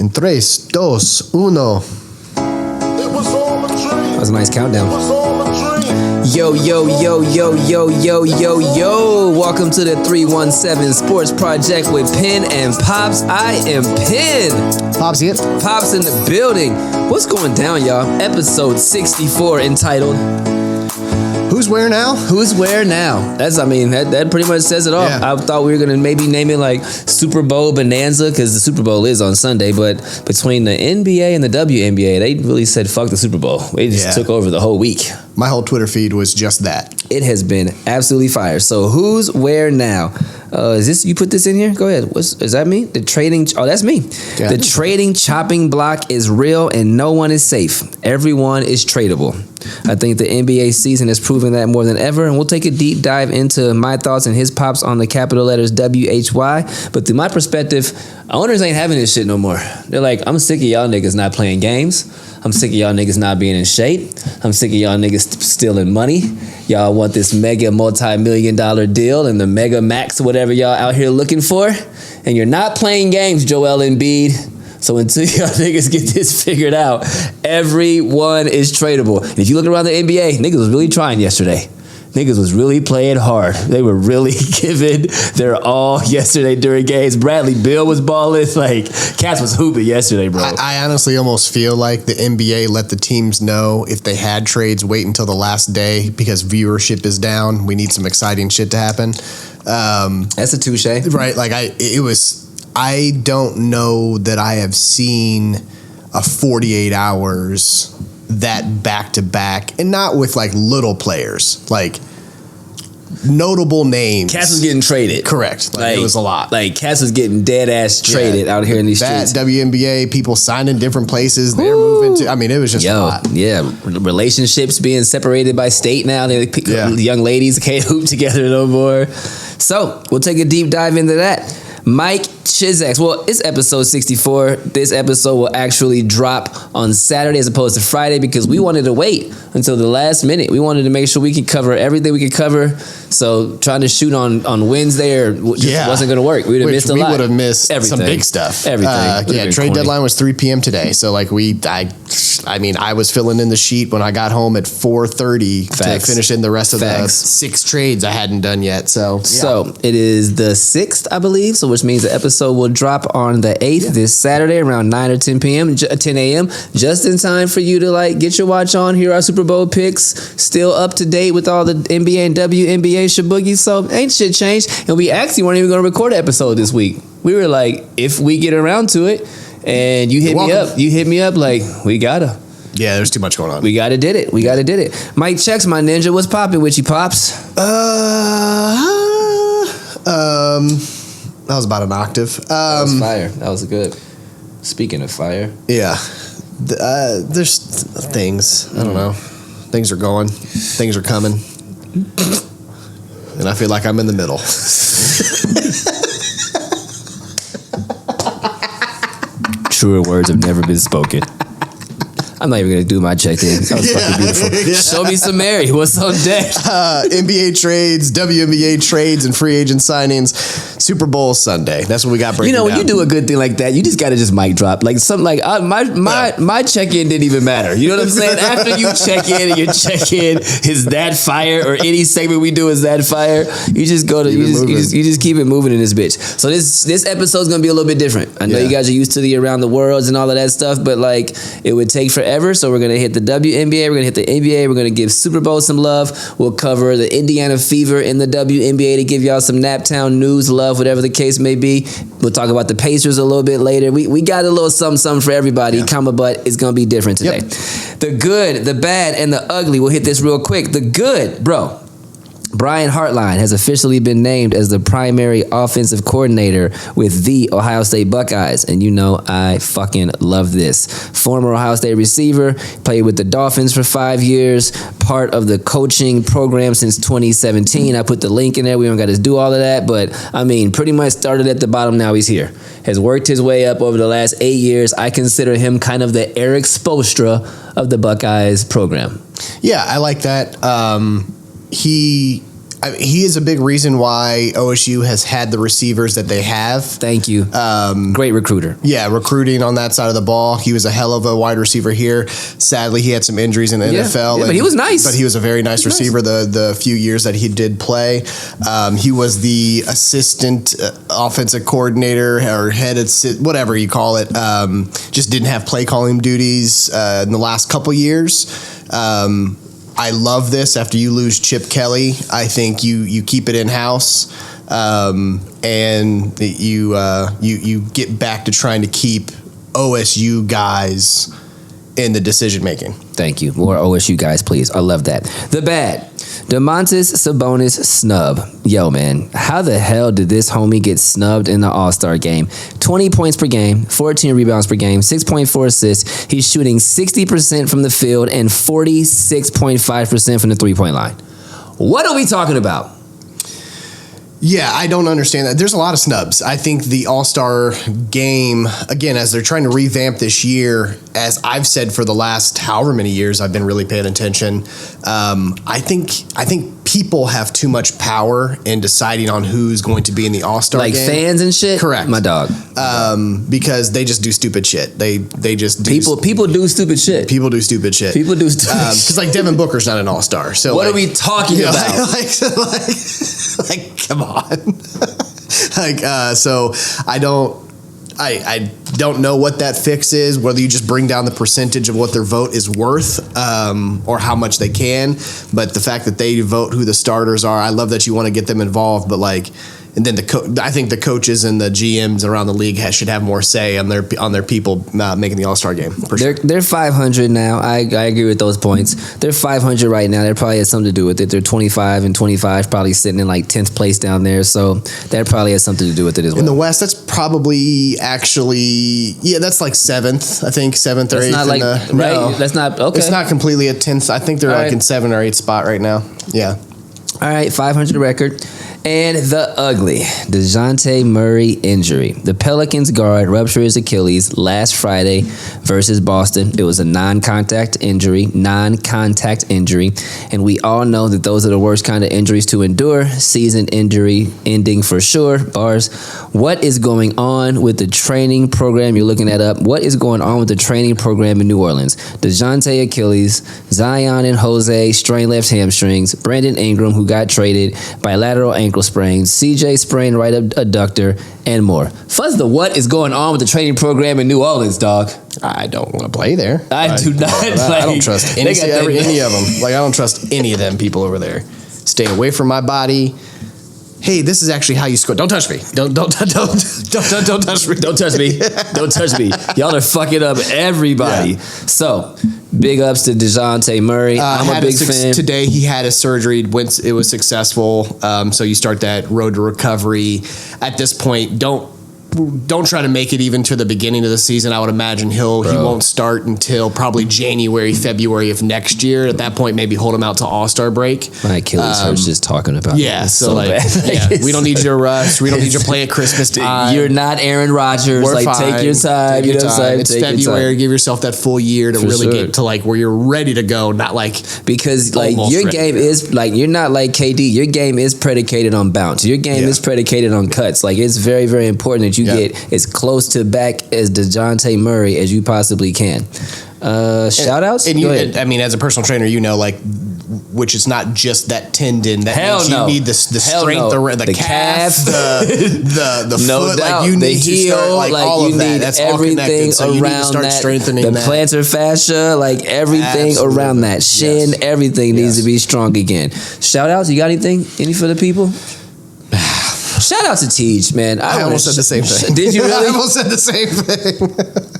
In 3, 2, 1. That was a nice countdown. Yo, yo, yo, yo, yo, yo, yo, yo. Welcome to the 317 Sports Project with Penn and Pops. I am Penn. Pops here. Pops in the building. What's going down, y'all? Episode 64 entitled Who's Where Now? Who's Where Now? That pretty much says it all. Yeah. I thought we were going to maybe name it like Super Bowl Bonanza because the Super Bowl is on Sunday, but between the NBA and the WNBA, they really said fuck the Super Bowl. They just took over the whole week. My whole Twitter feed was just that. It has been absolutely fire. So who's where now? Is this you put this in here? Go ahead. Is that me? The trading. Oh, that's me. Yeah. The trading chopping block is real and no one is safe. Everyone is tradable. I think the NBA season has proven that more than ever, and we'll take a deep dive into my thoughts and his pops on the capital letters WHY. But through my perspective, owners ain't having this shit no more. They're like, I'm sick of y'all niggas not playing games. I'm sick of y'all niggas not being in shape. I'm sick of y'all niggas stealing money. Y'all want this mega multi-million-dollar deal and the mega max whatever y'all out here looking for. And you're not playing games, Joel Embiid. So until y'all niggas get this figured out, everyone is tradable. And if you look around the NBA, niggas was really trying yesterday. Niggas was really playing hard. They were really giving their all yesterday during games. Bradley Beal was balling. Like, Cats was hooping yesterday, bro. I honestly almost feel like the NBA let the teams know if they had trades, wait until the last day because viewership is down. We need some exciting shit to happen. That's a touche. Right. Like, I don't know that I have seen a 48 hours that back-to-back, and not with like little players, like notable names. Cass was getting traded. Correct. Like, it was a lot. Like Cass was getting dead ass traded out here in these streets. WNBA, people signed in different places. They're moving to, it was just a lot. Yeah. Relationships being separated by state now. They pick young ladies can't hoop together no more. So we'll take a deep dive into that. Mike Chizax. Well, it's episode 64. This episode will actually drop on Saturday as opposed to Friday because we wanted to wait until the last minute. We wanted to make sure we could cover everything we could cover. So trying to shoot on Wednesday wasn't going to work. We would have missed a lot. We would have missed everything. Some big stuff. Everything. Trade deadline was 3 p.m. today. So like I was filling in the sheet when I got home at 4:30 to finish in the rest of the 6 trades I hadn't done yet. So it is the 6th, I believe. So which means the episode will drop on the 8th this Saturday around 9 or 10 p.m. 10 a.m. just in time for you to like get your watch on. Here are Super Bowl picks, still up to date with all the NBA and WNBA shaboogies. So ain't shit changed. And we actually weren't even going to record an episode this week. We were like, if we get around to it, and you hit me up like we gotta. Yeah, there's too much going on. We gotta did it. Mike Checks, my ninja, what's popping with you, Pops? That was about an octave. That was fire. That was good. Speaking of fire. Yeah. There's things. I don't know. Things are going. Things are coming. And I feel like I'm in the middle. Truer words have never been spoken. I'm not even going to do my check-in. That was fucking beautiful. Yeah. Show me some Mary. What's on deck? NBA trades, WNBA trades, and free agent signings. Super Bowl Sunday. That's what we got breaking down. When you do a good thing like that, you just got to just mic drop. Like something like my check-in didn't even matter. You know what I'm saying? After you check in and your check-in is that fire, or any segment we do is that fire, you just go to you just keep it moving in this bitch. So this episode's gonna be a little bit different. I know you guys are used to the around the worlds and all of that stuff, but like it would take forever. So we're gonna hit the WNBA, we're gonna hit the NBA, we're gonna give Super Bowl some love. We'll cover the Indiana Fever in the WNBA to give y'all some Naptown news, love, whatever the case may be. We'll talk about the Pacers a little bit later. We got a little something for everybody. Yeah. But it's gonna be different today. Yep. The good, the bad, and the ugly. We'll hit this real quick. The good, bro. Brian Hartline has officially been named as the primary offensive coordinator with the Ohio State Buckeyes. And you know I fucking love this. Former Ohio State receiver, played with the Dolphins for 5 years, part of the coaching program since 2017. I put the link in there. We don't got to do all of that. But, pretty much started at the bottom. Now he's here. Has worked his way up over the last 8 years. I consider him kind of the Eric Spoelstra of the Buckeyes program. Yeah, I like that. he is a big reason why OSU has had the receivers that they have. Thank you. Great recruiter. Yeah, recruiting on that side of the ball. He was a hell of a wide receiver here. Sadly, he had some injuries in the NFL. Yeah, but he was nice. But he was a very nice receiver the few years that he did play. He was the assistant offensive coordinator or head whatever you call it. Just didn't have play calling duties in the last couple years. I love this. After you lose Chip Kelly, I think you keep it in house, and you get back to trying to keep OSU guys in the decision making. Thank you. More OSU guys, please. I love that. The bad. Domantas Sabonis snub. Yo, man, how the hell did this homie get snubbed in the All-Star game? 20 points per game, 14 rebounds per game, 6.4 assists. He's shooting 60% from the field and 46.5% from the three-point line. What are we talking about? Yeah, I don't understand that. There's a lot of snubs. I think the All-Star game, again, as they're trying to revamp this year, as I've said for the last however many years I've been really paying attention, I think people have too much power in deciding on who's going to be in the All-Star game. Like fans and shit? Correct. My dog. Because they just do stupid shit. They just do people do stupid shit. People do stupid shit. People do stupid shit. Because like Devin Booker's not an All-Star. So what are we talking about? Like come on. So I don't know what that fix is, whether you just bring down the percentage of what their vote is worth, or how much they can. But the fact that they vote who the starters are, I love that you want to get them involved, but like, and then I think the coaches and the GMs around the league should have more say on their people making the All-Star game. They're 500 now. I agree with those points. They're 500 right now. That probably has something to do with it. They're 25 and 25, probably sitting in like 10th place down there. So that probably has something to do with it as well. In the West, that's probably actually that's like 7th. I think 7th or 8th. Not like right. No, that's not okay. It's not completely a 10th. I think they're All like right. in 7th or 8th spot right now. Yeah. All right, 500 record. And the ugly DeJounte Murray injury. The Pelicans guard ruptured his Achilles last Friday versus Boston. It was a non-contact injury. And we all know that those are the worst kind of injuries to endure. Season injury ending for sure. Bars. What is going on with the training program? You're looking that up. What is going on with the training program in New Orleans? DeJounte Achilles, Zion and Jose strained left hamstrings, Brandon Ingram, who got traded, bilateral ankle sprain, CJ sprained right adductor, and more. Fuzz the what is going on with the training program in New Orleans, dog? I don't want to play there. I do not. I don't trust any of them. Like I don't trust any of them people over there. Stay away from my body. Hey, this is actually how you score. Don't touch me. Don't touch me. Don't touch me. Don't touch me. Y'all are fucking up everybody. Yeah. So, big ups to DeJounte Murray. I'm a big fan. Today he had a surgery. It was successful. So you start that road to recovery. At this point, don't try to make it even to the beginning of the season. I would imagine he won't start until probably January, February of next year. At that point, maybe hold him out to All-Star break. My Achilles hurts just talking about it. Yeah, so we don't need your rust. We don't need your play at Christmas time. You're not Aaron Rodgers. We're fine. Take your time. Take your time. It's February. Give yourself that full year to get to like where you're ready to go. Not like because like your game is like you're not like KD. Your game is predicated on bounce. Your game is predicated on cuts. Like it's very very important that you get as close to back as DeJounte Murray as you possibly can. Shout outs? And I mean, as a personal trainer, you know, like, which is not just that tendon. That means you need the strength, the calf, the foot. Doubt. Like you need the heel, to start, like all of that. That's all connected. So you need to start strengthening the plantar fascia, like everything around that shin, everything needs to be strong again. Shout outs? You got anything? Any for the people? Shout out to Tej, man. I almost said the same thing. Did you really? I almost said the same thing.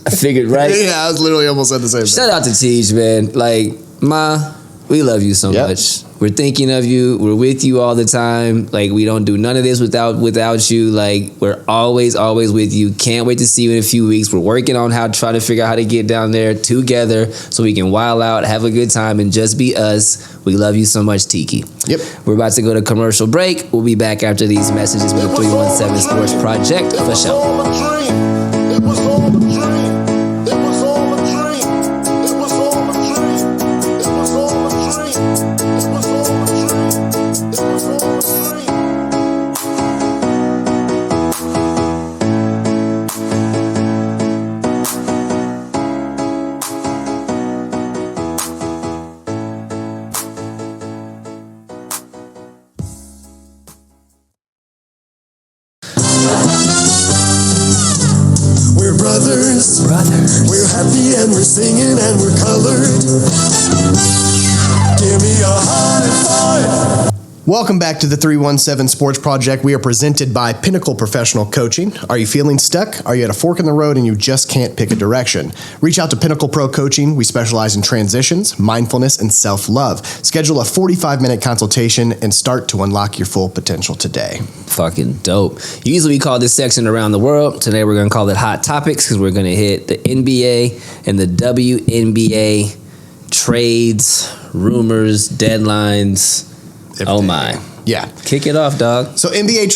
I figured, right? Yeah, I was literally almost said the same thing. Shout out to Tej, man. Like, Ma, we love you so much. We're thinking of you. We're with you all the time. Like, we don't do none of this without you. Like, we're always with you. Can't wait to see you in a few weeks. We're working on trying to figure out how to get down there together so we can wild out, have a good time, and just be us. We love you so much, Tiki. Yep. We're about to go to commercial break. We'll be back after these messages with the 317 Sports Project for sure. brothers. We're happy and we're singing and we're colored. Give me a high five. Welcome back to the 317 Sports Project. We are presented by Pinnacle Professional Coaching. Are you feeling stuck? Are you at a fork in the road and you just can't pick a direction? Reach out to Pinnacle Pro Coaching. We specialize in transitions, mindfulness, and self-love. Schedule a 45-minute consultation and start to unlock your full potential today. Fucking dope. Usually we call this section Around the World. Today we're going to call it Hot Topics because we're going to hit the NBA and the WNBA trades, rumors, deadlines. Everything. Oh my. Yeah. Kick it off, dog. So NBA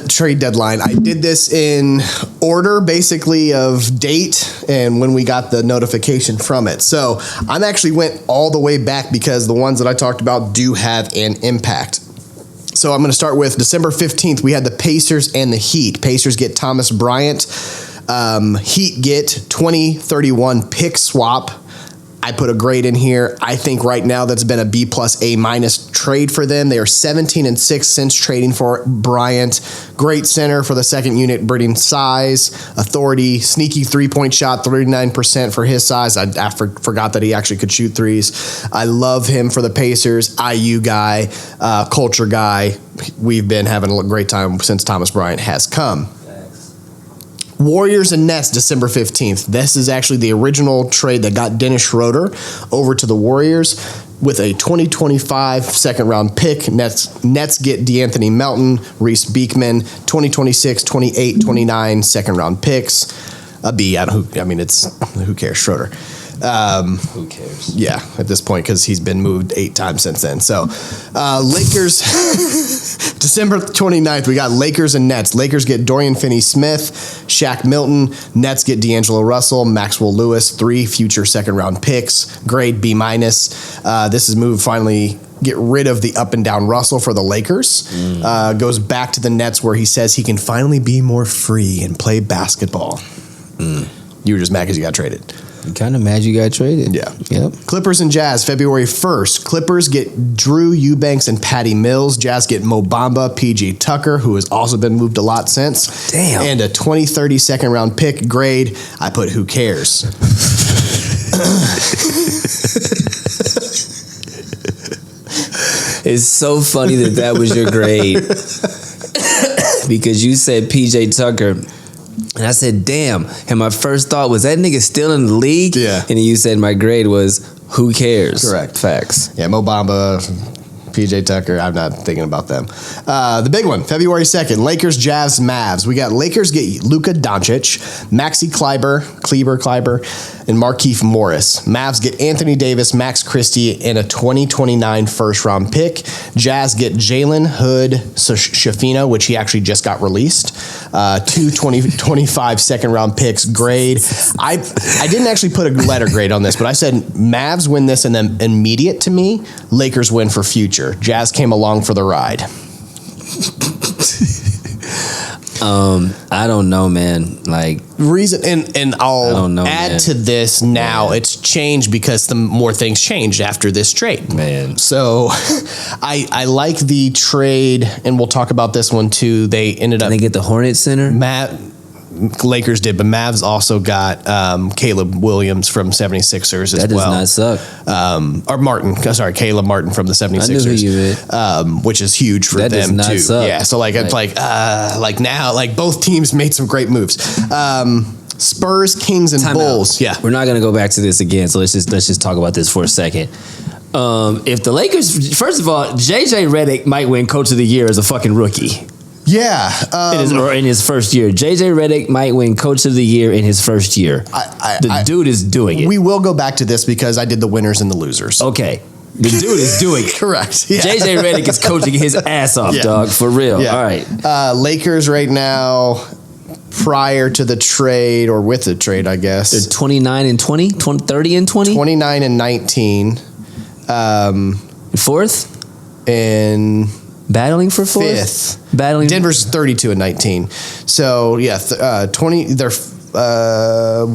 trade deadline, I did this in order basically of date and when we got the notification from it. So I'm actually went all the way back because the ones that I talked about do have an impact. So I'm going to start with December 15th. We had the Pacers and the Heat. Pacers get Thomas Bryant. Heat get 2031 pick swap. I put a grade in here. I think right now that's been a B plus A minus trade for them. They are 17-6 since trading for Bryant. Great center for the second unit, bringing size, authority, sneaky three-point shot, 39% for his size. I forgot that he actually could shoot threes. I love him for the Pacers. IU guy, culture guy. We've been having a great time since Thomas Bryant has come. Warriors and Nets, December 15th. This is actually the original trade that got Dennis Schroeder over to the Warriors with a 2025 second-round pick. Nets get DeAnthony Melton, Reese Beekman, 2026, 28, 29 second-round picks. A B. Who cares, Schroeder? Who cares? Yeah, at this point, because he's been moved 8 times since then. So, Lakers, December 29th, we got Lakers and Nets. Lakers get Dorian Finney-Smith, Shaq Milton. Nets get D'Angelo Russell, Maxwell Lewis, 3 future second-round picks. Grade B-. This is moved finally get rid of the up and down Russell for the Lakers. Goes back to the Nets where he says he can finally be more free and play basketball. You were just mad because you got traded. I'm kind of mad you got traded. Yeah. Yep. Clippers and Jazz, February 1st. Clippers get Drew Eubanks and Patty Mills. Jazz get Mo Bamba, PG Tucker, who has also been moved a lot since. Damn. And a 2030 second round pick. Grade, I put who cares. It's so funny that was your grade. Because you said PJ Tucker. And I said, damn. And my first thought was, that nigga still in the league? Yeah. And then you said my grade was, who cares? Correct. Facts. Yeah, Mo Bamba, PJ Tucker, I'm not thinking about them. The big one, February 2nd, Lakers, Jazz, Mavs. We got Lakers get Luka Doncic, Maxi Kleber, and Markieff Morris. Mavs get Anthony Davis, Max Christie, and a 2029 first-round pick. Jazz get Jalen Hood Shafino, which he actually just got released. 2 2025 second-round picks. Grade. I didn't actually put a letter grade on this, but I said Mavs win this and then immediate to me. Lakers win for future. Jazz came along for the ride. I don't know, man. Like reason, and I'll add man. to this now. It's changed because the more things changed after this trade, man. So I like the trade, and we'll talk about this one too. They ended up they get the Hornets center. Lakers did, but Mavs also got Caleb Williams from 76ers as well. That does not suck. Or Martin, sorry, Caleb Martin from the 76ers. I knew who you meant. Which is huge for that them does not too. Suck. Yeah, so it's like now, like both teams made some great moves. Spurs, Kings, and Bulls. Yeah, we're not gonna go back to this again. So let's just talk about this for a second. If the Lakers, first of all, JJ Redick might win Coach of the Year as a fucking rookie. Yeah. In his first year. JJ Redick might win Coach of the Year in his first year. The dude is doing it. We will go back to this because I did the winners and the losers. Okay. The dude is doing it. Correct. Yeah. JJ Redick is coaching his ass off, dog. For real. Yeah. All right. Lakers right now, prior to the trade or with the trade, I guess. They're 29 and 20? 30 and 20? 29 and 19. Fourth? And battling for fourth? Fifth. Battling. Denver's 32 and 19. So, yeah, 20. They're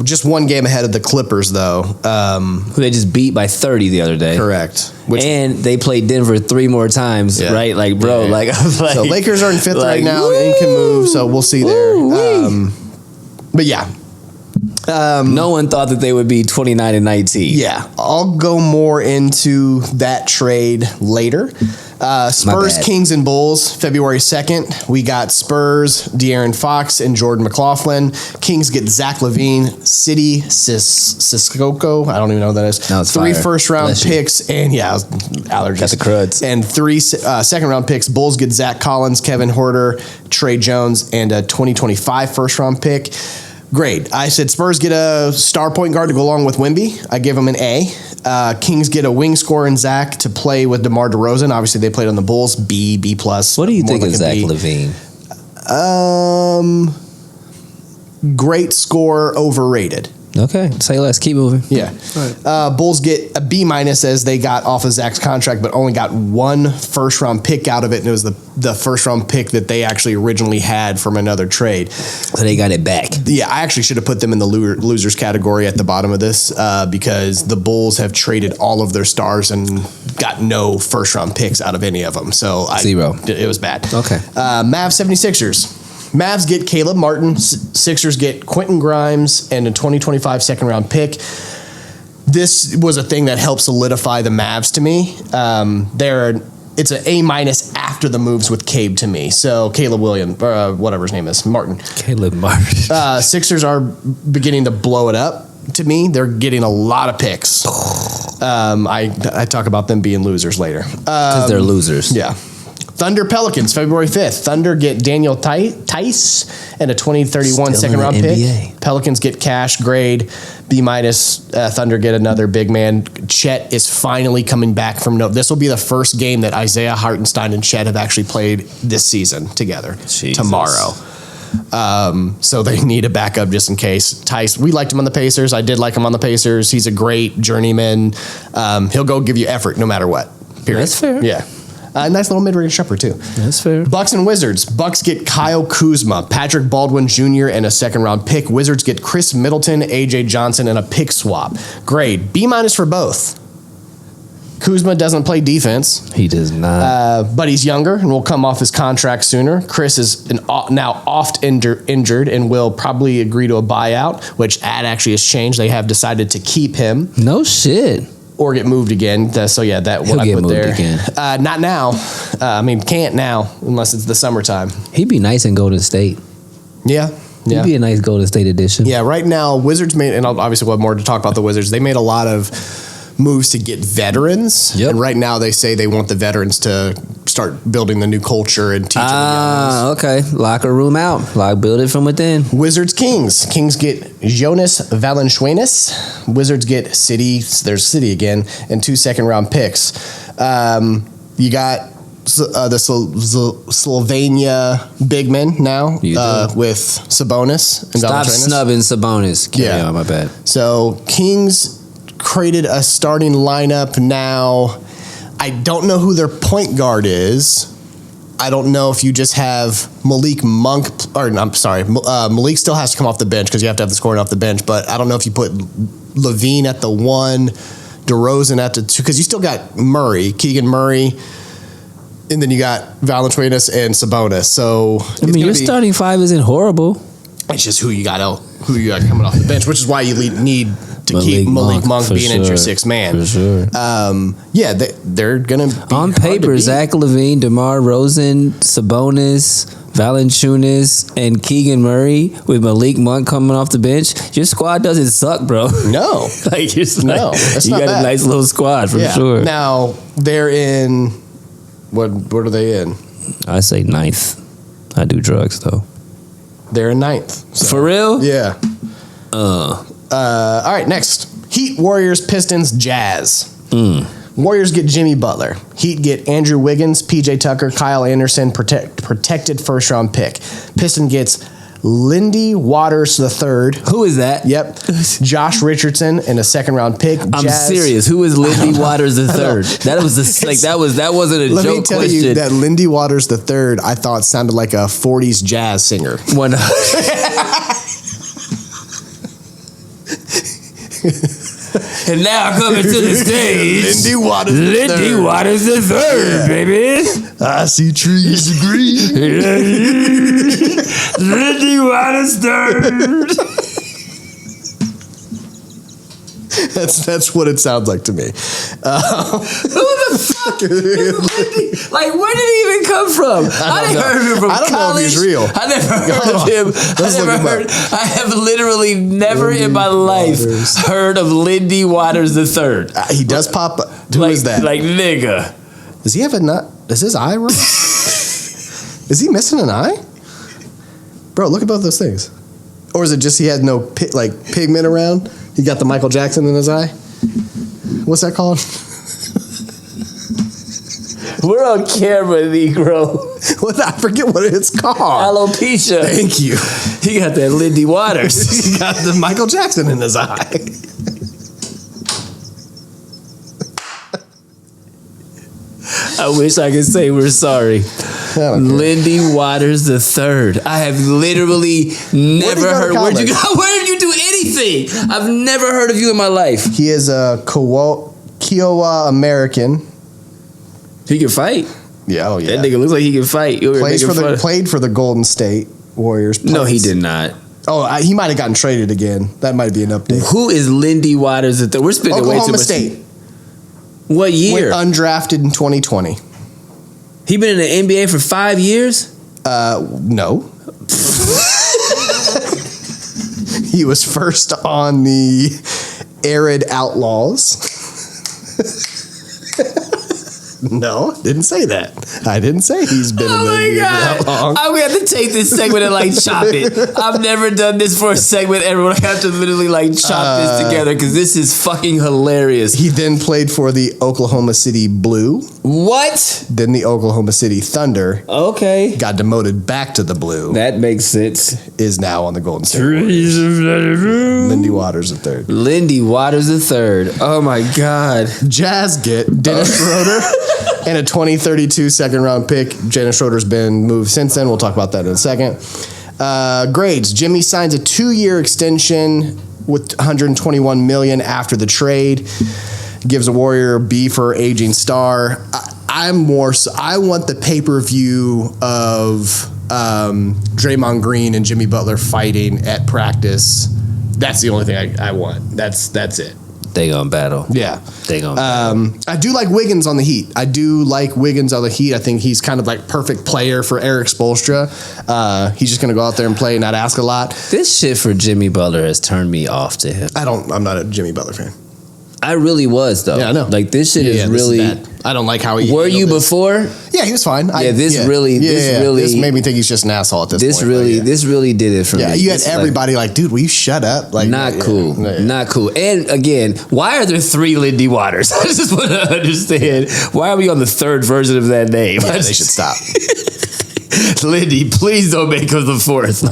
just one game ahead of the Clippers, though. Who they just beat by 30 the other day. Correct. And they played Denver 3 more times, right? Like, bro, like, so Lakers are in fifth right now and can move, so we'll see there. But yeah. No one thought that they would be 29-19. Yeah, I'll go more into that trade later. Spurs, Kings, and Bulls, February 2nd. We got Spurs, De'Aaron Fox, and Jordan McLaughlin. Kings get Zach LaVine, City Sissoko. I don't even know what that is. No, it's 3 fire. first-round Bless you. picks, and allergies. Got the cruds. And 3 second-round picks. Bulls get Zach Collins, Kevin Huerter, Trey Jones, and a 2025 first-round pick. Great. I said Spurs get a star point guard to go along with Wemby. I give them an A. Kings get a wing scorer in Zach to play with DeMar DeRozan. Obviously, they played on the Bulls. B+. What do you think of Zach LaVine? Great score, overrated. Okay, say less. Keep moving. Yeah. Bulls get a B- as they got off of Zach's contract, but only got 1 first-round pick out of it, and it was the first-round pick that they actually originally had from another trade. So they got it back. Yeah, I actually should have put them in the losers category at the bottom of this because the Bulls have traded all of their stars and got no first-round picks out of any of them. So 0. It was bad. Okay. Mavs 76ers. Mavs get Caleb Martin. Sixers get Quentin Grimes and a 2025 second-round pick. This was a thing that helped solidify the Mavs to me. It's an A- after the moves with Cabe to me. So Caleb Williams, whatever his name is, Martin. Caleb Martin. Sixers are beginning to blow it up. To me, they're getting a lot of picks. I talk about them being losers later. Because they're losers. Yeah. Thunder Pelicans, February 5th. Thunder get Daniel Tice and a 2031 second-round pick. NBA. Pelicans get cash, grade, B-. Thunder get another big man. Chet is finally coming back from this will be the first game that Isaiah Hartenstein and Chet have actually played this season together. Jesus. Tomorrow. So they need a backup just in case. Tice, we liked him on the Pacers. I did like him on the Pacers. He's a great journeyman. He'll go give you effort no matter what. Period. That's fair. Yeah. Nice little mid-range jumper, too. That's fair. Bucks and Wizards. Bucks get Kyle Kuzma, Patrick Baldwin Jr., and a second-round pick. Wizards get Chris Middleton, A.J. Johnson, and a pick swap. Grade, B- for both. Kuzma doesn't play defense. He does not. But he's younger and will come off his contract sooner. Chris is now oft injured and will probably agree to a buyout, which actually has changed. They have decided to keep him. No shit. Or get moved again. So yeah, that He'll what I get put moved there. again. Not now. Can't now unless it's the summertime. He'd be nice in Golden State. Yeah. He'd be a nice Golden State addition. Yeah, right now, Wizards made, and obviously we'll have more to talk about the Wizards, they made a lot of moves to get veterans. Yep. And right now they say they want the veterans to start building the new culture and teaching the young ones. Okay. Locker room out. Build it from within. Wizards Kings. Kings get Jonas Valanciunas. Wizards get City. There's City again, and 2 second-round picks. You got the Slovenia big men now with Sabonis and Stop Valanciunas. snubbing Sabonis. Carry on, my bad. So Kings created a starting lineup now. I don't know who their point guard is. I don't know if you just have Malik Monk, or I'm sorry, Malik still has to come off the bench because you have to have the scoring off the bench, but I don't know if you put Levine at the 1, DeRozan at the 2, because you still got Keegan Murray, and then you got Valanciunas and Sabonis. So your starting 5 isn't horrible. It's just who you got coming off the bench, which is why you need to keep Malik Monk being at your 6th man. For sure. They're going to be on paper, Zach LaVine, DeMar DeRozan, Sabonis, Valanciunas, and Keegan Murray with Malik Monk coming off the bench. Your squad doesn't suck, bro. No. You that's got not a bad. nice little squad for sure. Now, they're in, what are they in? I say 9th. I do drugs, though. They're in 9th. So. For real? Yeah. All right, next. Heat, Warriors, Pistons, Jazz. Warriors get Jimmy Butler. Heat get Andrew Wiggins, PJ Tucker, Kyle Anderson, protected first-round pick. Piston gets Lindy Waters III. Who is that? Yep. Josh Richardson and a second-round pick. I'm serious. Who is Lindy Waters III? That was that wasn't a Let joke me tell question. you that Lindy Waters III, I thought sounded like a 40s jazz singer. And now coming to the stage, Lindy Waters III, baby. I see trees of green. Lindy Waters III. That's what it sounds like to me. Who the fuck is Lindy? Like, where did he even come from? I never heard of him from college. I don't know if he's real. I never heard of him. I have literally never in my life heard of Lindy Waters III. He does pop up. Who is that? Like, nigga. Does he have a nut? Is his eye wrong? Is he missing an eye? Bro, look at both those things. Or is it just he had no pigment around? He got the Michael Jackson in his eye? What's that called? We're on camera, Negro. I forget what it's called. Alopecia. Thank you. He got that Lindy Waters. He got the Michael Jackson in his eye. I wish I could say we're sorry. Lindy Waters III. I have literally never heard. Where did you do anything? I've never heard of you in my life. He is a Kiowa American. He can fight. Yeah, oh yeah. That nigga looks like he can fight. Played for the Golden State Warriors. No, he did not. Oh, he might have gotten traded again. That might be an update. Who is Lindy Waters III? We're spending way too much. Oklahoma State. What year? Went undrafted in 2020. He been in the NBA for 5 years? No. He was first on the Arid Outlaws. No, didn't say that. I didn't say he's been in the NBA that long. I'm going to have to take this segment and chop it. I've never done this for a segment ever. I have to literally chop this together because this is fucking hilarious. He then played for the Oklahoma City Blue. What? Then the Oklahoma City Thunder. Okay. Got demoted back to the Blue. That makes sense. Is now on the Golden State Warriors. Lindy Waters III. Lindy Waters III. Oh my God. Jazz get Dennis Schroeder. And a 2032 second round pick. Dennis Schroeder's been moved since then. We'll talk about that in a second. Grades. Jimmy signs a 2-year extension with $121 million after the trade. Gives a Warrior a B for aging star. I want the pay-per-view of Draymond Green and Jimmy Butler fighting at practice. That's the only thing I want. That's it. They gonna battle. Yeah. They gonna battle. I do like Wiggins on the Heat. I think he's kind of perfect player for Eric Spoelstra. He's just gonna go out there and play and not ask a lot. This shit for Jimmy Butler has turned me off to him. I'm not a Jimmy Butler fan. I really was though. Yeah, I know. This shit is really. This is bad. I don't like how he. Were you before? Yeah, he was fine. This made me think he's just an asshole at this point. This really did it for me. Yeah, you had everybody dude, will you shut up? Not cool. Not cool. And again, why are there 3 Lindy Waters? I just want to understand why are we on the 3rd version of that name? Yeah, they should stop. Lindy, please don't make him the 4th.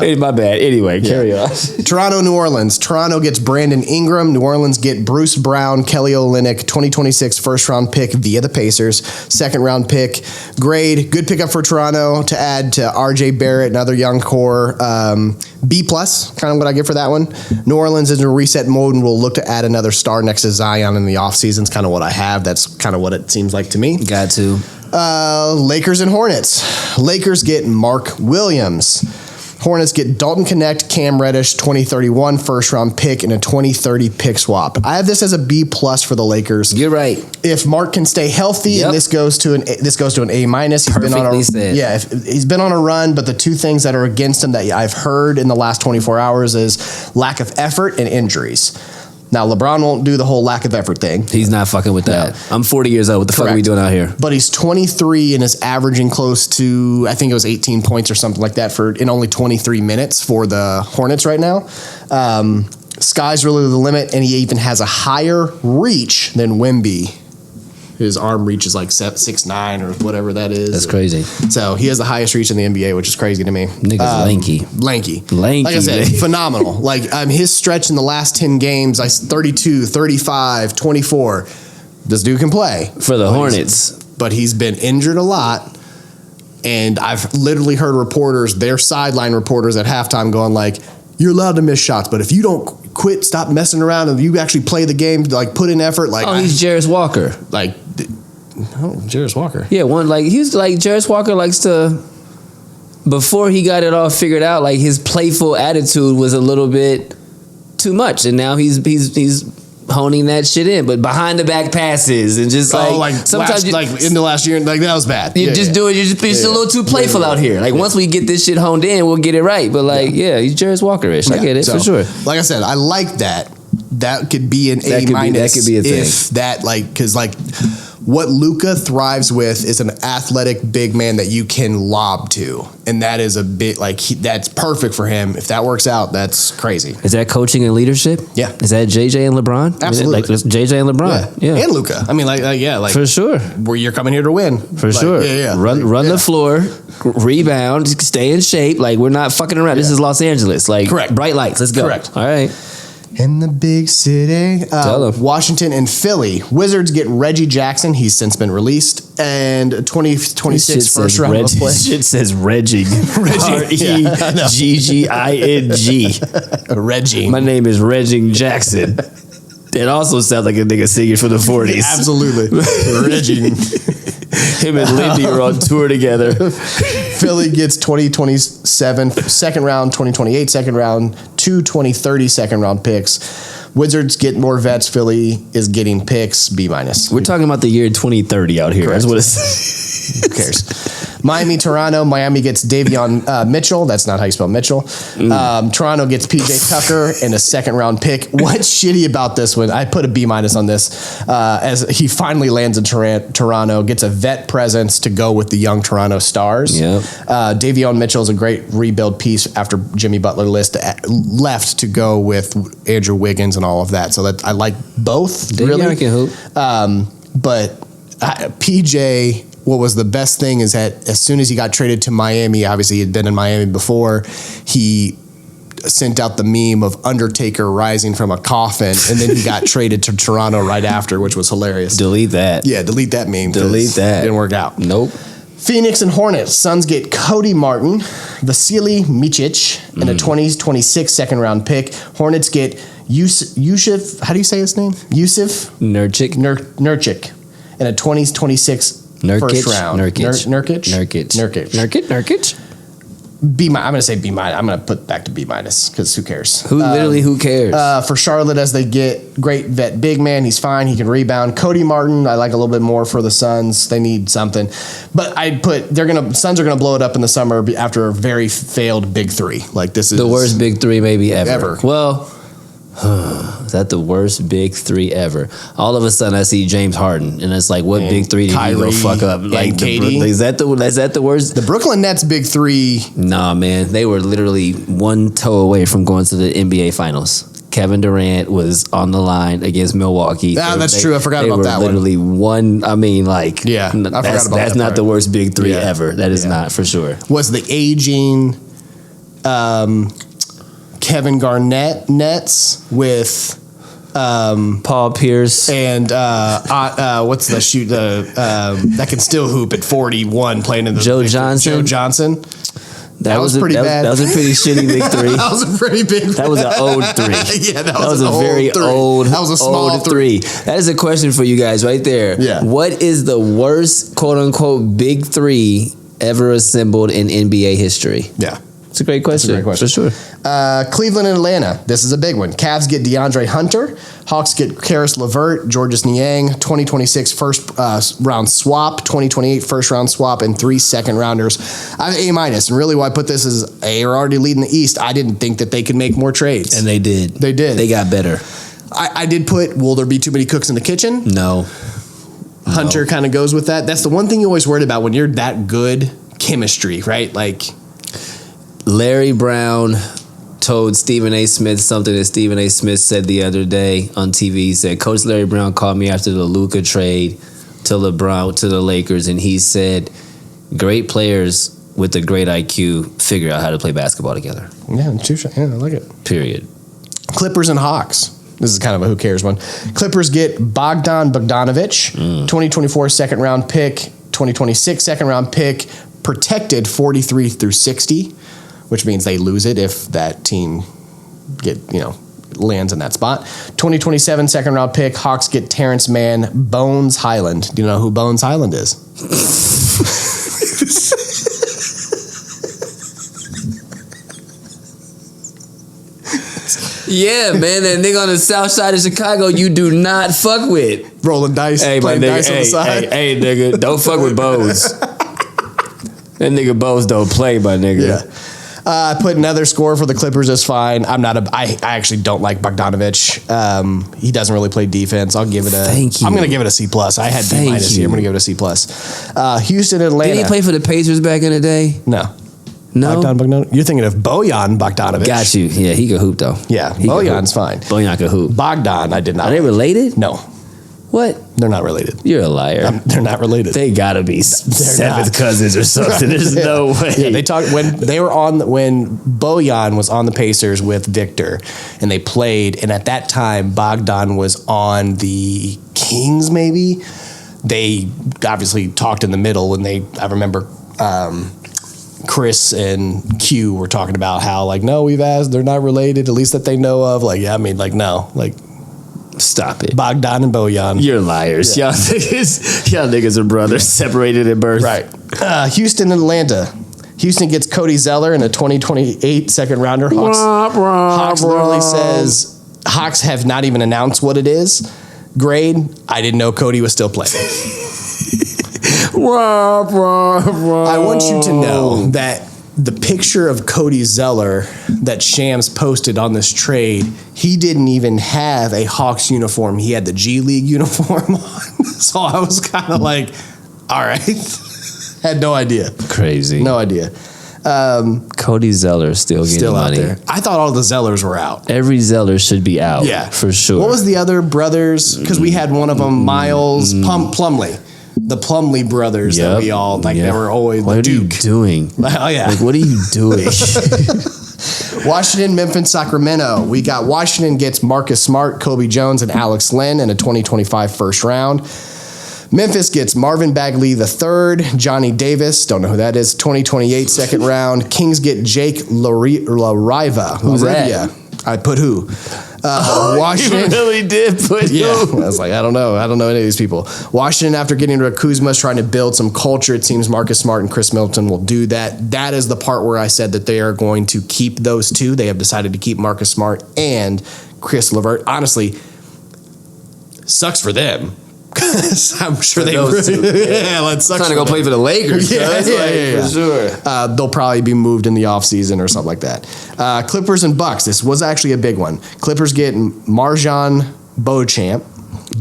Hey, my bad. Anyway, carry on. Toronto, New Orleans. Toronto gets Brandon Ingram. New Orleans get Bruce Brown, Kelly Olynyk, 2026 first-round pick via the Pacers. Second-round pick. Grade, good pickup for Toronto to add to RJ Barrett, another young core. B+, kind of what I get for that one. New Orleans is in a reset mode and will look to add another star next to Zion in the offseason. It's kind of what I have. That's kind of what it seems like to me. Got to. Lakers and Hornets. Lakers get Mark Williams. Hornets get Dalton Connect, Cam Reddish, 2031 first round pick, and a 2030 pick swap. I have this as a B+ for the Lakers. You're right. If Mark can stay healthy, and this goes to an A-. He's he's been on a run, but the 2 things that are against him that I've heard in the last 24 hours is lack of effort and injuries. Now, LeBron won't do the whole lack of effort thing. He's not fucking with that. No. I'm 40 years old. What the fuck are we doing out here? But he's 23 and is averaging close to, I think it was 18 points or something like that in only 23 minutes for the Hornets right now. Sky's really the limit, and he even has a higher reach than Wemby. His arm reach is 6'9" or whatever that is. That's crazy. So he has the highest reach in the NBA, which is crazy to me. Nigga's lanky. Like I said, phenomenal. His stretch in the last 10 games, 32, 35, 24. This dude can play. For the Hornets. But he's been injured a lot. And I've literally heard their sideline reporters at halftime going you're allowed to miss shots, but if you don't quit, stop messing around, and you actually play the game, put in effort. He's Jarris Walker. Jarris Walker. Yeah, he's Jarris Walker likes to. Before he got it all figured out, his playful attitude was a little bit too much, and now he's honing that shit in, but behind the back passes and just sometimes in the last year, like that was bad. You're just a little too playful out here. Like once we get this shit honed in, we'll get it right. But he's Jarris Walker-ish. I get it for sure. Like I said, I like that. That could be an A minus. That could be a thing. If that because what Luka thrives with is an athletic big man that you can lob to, and that is a bit that's perfect for him. If that works out, that's crazy. Is that coaching and leadership? Yeah. Is that JJ and LeBron? Absolutely. JJ and LeBron. Yeah. And Luka. I mean, for sure. Where you're coming here to win. For sure. Yeah. Run the floor, rebound, stay in shape. Like we're not fucking around. This is Los Angeles. Correct. Bright lights. Let's go. Correct. All right. In the big city. Washington and Philly. Wizards get Reggie Jackson. He's since been released. And 2026 first round of play. Shit says Regging. R-E-G-G-I-N-G. Reggie. My name is Regging Jackson. It also sounds like a nigga singing from the 40s. Absolutely. Reggie. Him and Lindy are on tour together. Philly gets 2027 second round, 2028 second round, 2030 second round picks. Wizards get more vets. Philly is getting picks, B minus. We're talking about the year 2030 out here. Correct. That's what it's. Who cares? Miami, Toronto. Miami gets Davion Mitchell. That's not how you spell Mitchell. Toronto gets PJ Tucker and a second round pick. What's shitty about this one? I put a B minus on this as he finally lands in Toronto, gets a vet presence to go with the young Toronto Stars. Yep. Davion Mitchell is a great rebuild piece after Jimmy Butler left to go with Andrew Wiggins and all of that. So that I like both. Davion really can hoop. But PJ. What was the best thing is that as soon as he got traded to Miami, obviously he had been in Miami before, he sent out the meme of Undertaker rising from a coffin, and then he got traded to Toronto right after, which was hilarious. Delete that. Yeah, delete that meme. Delete that. Didn't work out. Nope. Phoenix and Hornets. Suns get Cody Martin, Vasily Micic, and a 2026 second round pick. Hornets get Yusuf, how do you say his name? Yusuf? Nurkic. Nurkic, and a 2026 first round. Nurkic. B minus. I'm going to say B minus. I'm going to put back to B minus because who cares? Who cares? For Charlotte, as they get great vet big man, he's fine. He can rebound. Cody Martin, I like a little bit more for the Suns. They need something, but I put Suns are going to blow it up in the summer after a very failed big three. Like this is the worst big three maybe ever. Ever. Well. Is that the worst big three ever? All of a sudden, I see James Harden, and it's like, what big three did he go fuck up? Like, KD. Is that the worst? The Brooklyn Nets big three. Nah, man, they were literally one toe away from going to the NBA Finals. Kevin Durant was on the line against Milwaukee. That's true. I forgot about that one. Literally one. I mean, like, yeah, I forgot about that. That's not the worst big three ever. That is Yeah. not for sure. Was the aging Kevin Garnett Nets with Paul Pierce and what's the shoot that can still hoop at 41 playing in the Joe Johnson. Joe Johnson. That was pretty bad. That was a pretty shitty big three. That was a pretty big. That was an old three. Yeah, that was a very three. old. That was a small old three. That is a question for you guys right there. Yeah. What is the worst quote unquote big three ever assembled in NBA history? Yeah. It's a great question. For sure. Cleveland and Atlanta. This is a big one. Cavs get DeAndre Hunter. Hawks get Karis LeVert, Georges Niang, 2026 first round swap, 2028 first round swap, and 3 second rounders. I have A minus. And really why I put this is they are already leading the East. I didn't think that they could make more trades. And they did. They did. They got better. I did put, will there be too many cooks in the kitchen? No. Hunter kind of goes with that. That's the one thing you always worried about when you're that good. Chemistry, right? Like Larry Brown told Stephen A. Smith something that Stephen A. Smith said the other day on TV. He said, Coach Larry Brown called me after the Luka trade to LeBron to the Lakers, and he said, great players with a great IQ figure out how to play basketball together. Yeah, I like it. Period. Clippers and Hawks. This is kind of a who cares one. Clippers get Bogdan Bogdanovic, 2024 second round pick, 2026 second round pick, protected 43 through 60. Which means they lose it if that team lands in that spot. 2027 second round pick. Hawks get Terrence Mann, Bones Highland. Do you know who Bones Highland is? Yeah, man, that nigga on the south side of Chicago, you do not fuck with. Rolling dice, Hey, my playing nigga, dice on the side. hey, nigga, don't fuck with Bose. That nigga Bose don't play, my nigga. Yeah. I put another score for the Clippers is fine. I actually don't like Bogdanovich. He doesn't really play defense. I'll give it a. Thank you. I'm going to give it a C+. I had B- here. I'm going to give it a C+. Houston, Atlanta. Did he play for the Pacers back in the day? No. No. Bogdanovich. You're thinking of Bojan Bogdanovich. Got you. Yeah, he could hoop though. Yeah, He could Bojan's hoop. fine. Bojan could hoop. Bogdan, I did not. Are they related? No, What? they're not related. You're a liar. They're not related. They gotta be seventh not. cousins or something. There's no way. Yeah, they talked when Bojan was on the Pacers with Victor, and they played. And at that time, Bogdan was on the Kings. Maybe they obviously talked in the middle, and I remember Chris and Q were talking about how no, we've asked, they're not related, at least that they know of. No, Stop it. Bogdan and Bojan. You're liars. Yeah. Y'all niggas are brothers separated at birth. Right. Houston and Atlanta. Houston gets Cody Zeller in a 2028 second rounder. Hawks literally says, Hawks have not even announced what it is. Grade, I didn't know Cody was still playing. I want you to know that the picture of Cody Zeller that Shams posted on this trade, he didn't even have a Hawks uniform. He had the G League uniform on. So I was kind of like, all right. Had no idea. Crazy. No idea. Cody Zeller still getting Still out money. there. I thought all the Zellers were out. Every Zeller should be out. Yeah. For sure. What was the other brothers? Because we had one of them, Miles Plumlee. The Plumlee brothers that we all, they were always What the are you Duke. doing? Oh, yeah. What are you doing? Washington, Memphis, Sacramento. We got Washington gets Marcus Smart, Kobe Jones, and Alex Len in a 2025 first round. Memphis gets Marvin Bagley III, Johnny Davis, don't know who that is, 2028 second round. Kings get Jake LaRiva. Who's that? I put who? Washington. You really did put Yeah, who? I was like, I don't know any of these people. Washington, after getting rid of Kuzma, is trying to build some culture. It seems Marcus Smart and Chris Middleton will do that. That is the part where I said that they are going to keep those two. They have decided to keep Marcus Smart and Chris LeVert. Honestly, sucks for them. I'm sure they those two. let's suck Trying to go play for the Lakers. Yeah, For sure. They'll probably be moved in the offseason or something like that. Clippers and Bucks. This was actually a big one. Clippers get Marjan Beauchamp.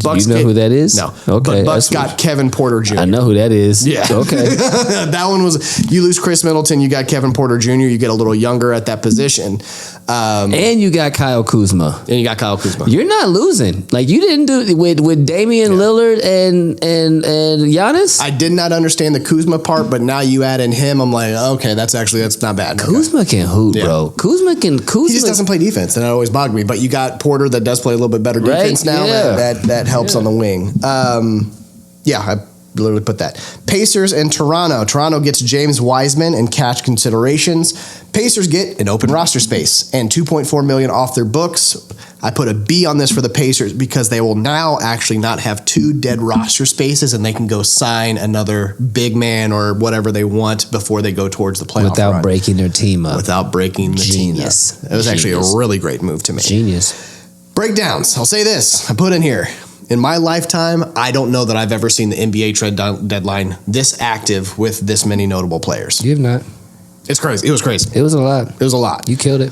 Bucks you know who that is? No. Okay. But Bucks got Kevin Porter Jr. I know who that is. Yeah. Okay. That one was, you lose Chris Middleton, you got Kevin Porter Jr., you get a little younger at that position. And you got Kyle Kuzma. And you got Kyle Kuzma. You're not losing. Like you didn't do with Damian Lillard and Giannis. I did not understand the Kuzma part, but now you add in him, I'm like, okay, that's not bad. Okay. Kuzma can hoop, bro. Kuzma He just doesn't play defense, and that always bogged me. But you got Porter that does play a little bit better defense now. Yeah. That helps on the wing. I literally put that. Pacers and Toronto. Toronto gets James Wiseman and cash considerations. Pacers get an open roster space and $2.4 million off their books. I put a B on this for the Pacers because they will now actually not have two dead roster spaces, and they can go sign another big man or whatever they want before they go towards the playoff without run. breaking their team up. Without breaking the Genius. team up. It was actually a really great move to me. Genius. Breakdowns. I'll say this. I put in here. In my lifetime, I don't know that I've ever seen the NBA trade deadline this active with this many notable players. You have not. It's crazy. It was crazy. It was a lot. It was a lot. You killed it.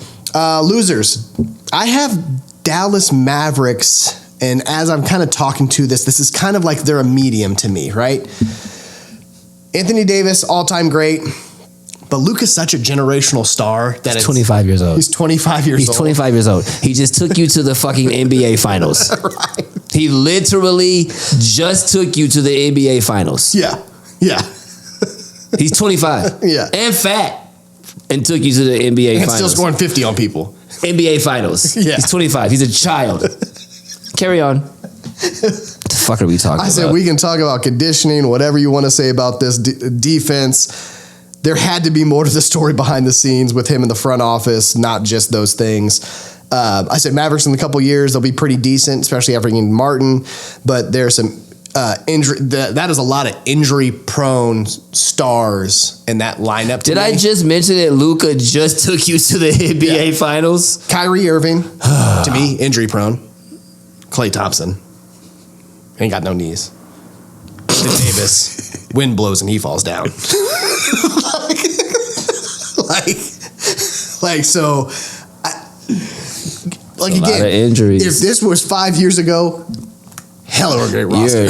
Losers. I have Dallas Mavericks, and as I'm kind of talking to this is kind of like they're a medium to me, right? Anthony Davis, all-time great. But Luka's such a generational star that He's 25 years old. He's 25 years old. He's 25 years old. He just took you to the fucking NBA finals. Right. He literally just took you to the NBA finals. Yeah. Yeah. He's 25. Yeah. And fat. And took you to the NBA And finals. still scoring 50 on people. NBA finals. Yeah. He's 25. He's a child. Carry on. What the fuck are we talking about? I said we can talk about conditioning, whatever you want to say about this defense. There had to be more to the story behind the scenes with him in the front office, not just those things. I said Mavericks in a couple years, they'll be pretty decent, especially after getting Martin. But there's some injury. That is a lot of injury-prone stars in that lineup. Did I just mention that Luka just took you to the NBA Finals? Kyrie Irving, to me, injury-prone. Klay Thompson, ain't got no knees. Anthony Davis, wind blows and he falls down. So. Like a lot of injuries. If this was 5 years ago, hell of a great roster.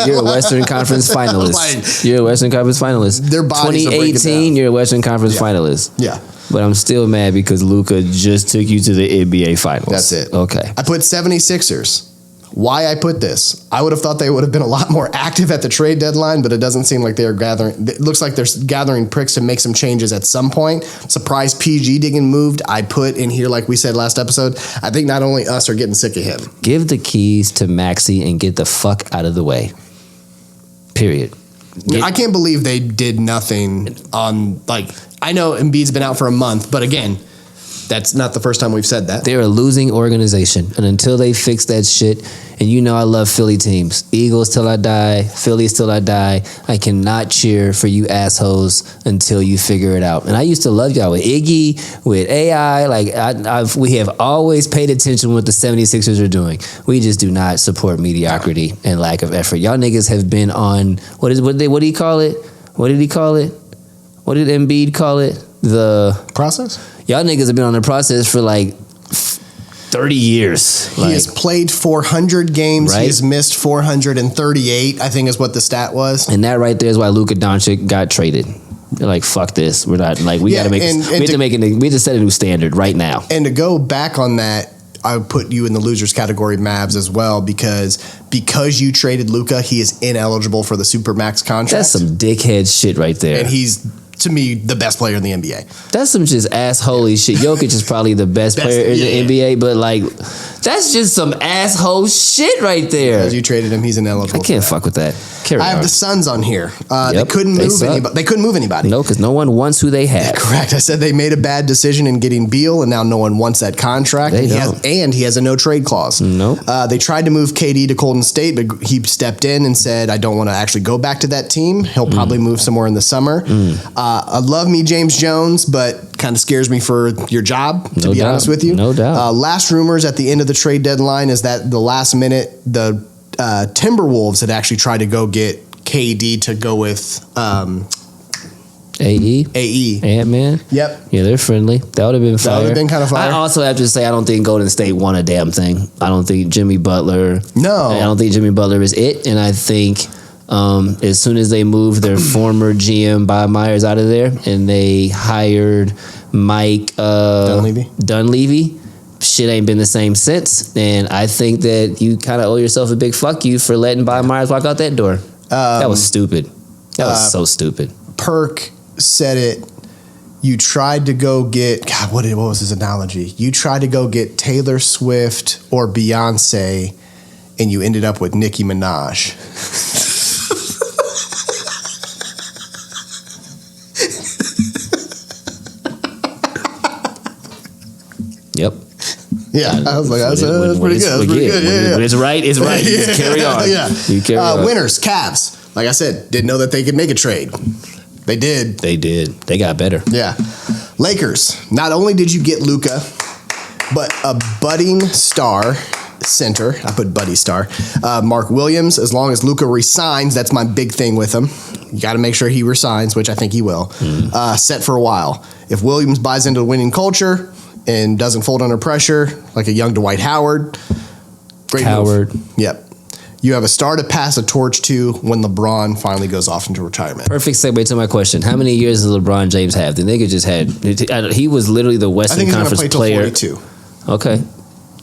You're a Western Conference finalist. You're a Western Conference finalist. Their bodies 2018, you're a Western Conference finalist. Yeah. But I'm still mad because Luka just took you to the NBA Finals. That's it. Okay. I put 76ers. Why I put this? I would have thought they would have been a lot more active at the trade deadline, but it doesn't seem like they're gathering. It looks like they're gathering pricks to make some changes at some point. Surprised PG didn't moved. I put in here, like we said last episode, I think not only us are getting sick of him. Give the keys to Maxey and get the fuck out of the way. Period. I can't believe they did nothing on, I know Embiid's been out for a month, but again, that's not the first time we've said that. They're a losing organization. And until they fix that shit, and you know I love Philly teams. Eagles till I die, Phillies till I die. I cannot cheer for you assholes until you figure it out. And I used to love y'all with Iggy, with AI. We have always paid attention to what the 76ers are doing. We just do not support mediocrity and lack of effort. Y'all niggas have been on, what do you call it? What did he call it? What did Embiid call it? The process? Y'all niggas have been on the process for 30 years. He has played 400 games. Right? He has missed 438, I think is what the stat was. And that right there is why Luka Doncic got traded. They're like, fuck this. We're not, we got to make we just set a new standard right now. And to go back on that, I would put you in the losers category, Mavs, as well, because you traded Luka, he is ineligible for the Supermax contract. That's some dickhead shit right there. And he's, to me, the best player in the NBA. That's some just assholey shit. Jokic is probably the best player in the NBA, but that's just some asshole shit right there. Because you traded him, he's ineligible. I can't fuck with that. I have the Suns on here. They couldn't move anybody. They couldn't move anybody. No, because no one wants who they have. Correct. I said they made a bad decision in getting Beal, and now no one wants that contract. They he has a no trade clause. Nope. They tried to move KD to Golden State, but he stepped in and said, "I don't want to actually go back to that team. He'll probably move somewhere in the summer." I love me James Jones, but kind of scares me for your job, to be honest with you. No doubt. Last rumors at the end of the trade deadline is that the last minute the Timberwolves had actually tried to go get KD to go with AE. Ant-Man? Yep. Yeah, they're friendly. That would have been fire. That would have been kind of fire. I also have to say, I don't think Golden State won a damn thing. I don't think Jimmy Butler... No. I don't think Jimmy Butler is it, and I think... as soon as they moved their former GM Bob Myers out of there and they hired Mike Dunleavy, shit ain't been the same since. And I think that you kind of owe yourself a big fuck you for letting Bob Myers walk out that door. That was stupid. That was so stupid. Perk said it. You tried to go get, God, what was his analogy? You tried to go get Taylor Swift or Beyonce and you ended up with Nicki Minaj. Yep. Yeah, I was like, that's pretty good. That's pretty good. Yeah. When it's right, it's right. You just carry on. Yeah. You carry on. Winners, Cavs. Like I said, didn't know that they could make a trade. They did. They got better. Yeah. Lakers. Not only did you get Luka, but a budding star center. I put Buddy Star. Mark Williams. As long as Luka resigns, that's my big thing with him. You got to make sure he resigns, which I think he will. Set for a while. If Williams buys into the winning culture and doesn't fold under pressure like a young Dwight Howard, great Howard. move. Yep. You have a star to pass a torch to when LeBron finally goes off into retirement. Perfect segue to my question. How many years does LeBron James have? The nigga just had... He was literally the Western Conference player. I think he's going to play till 42. Okay.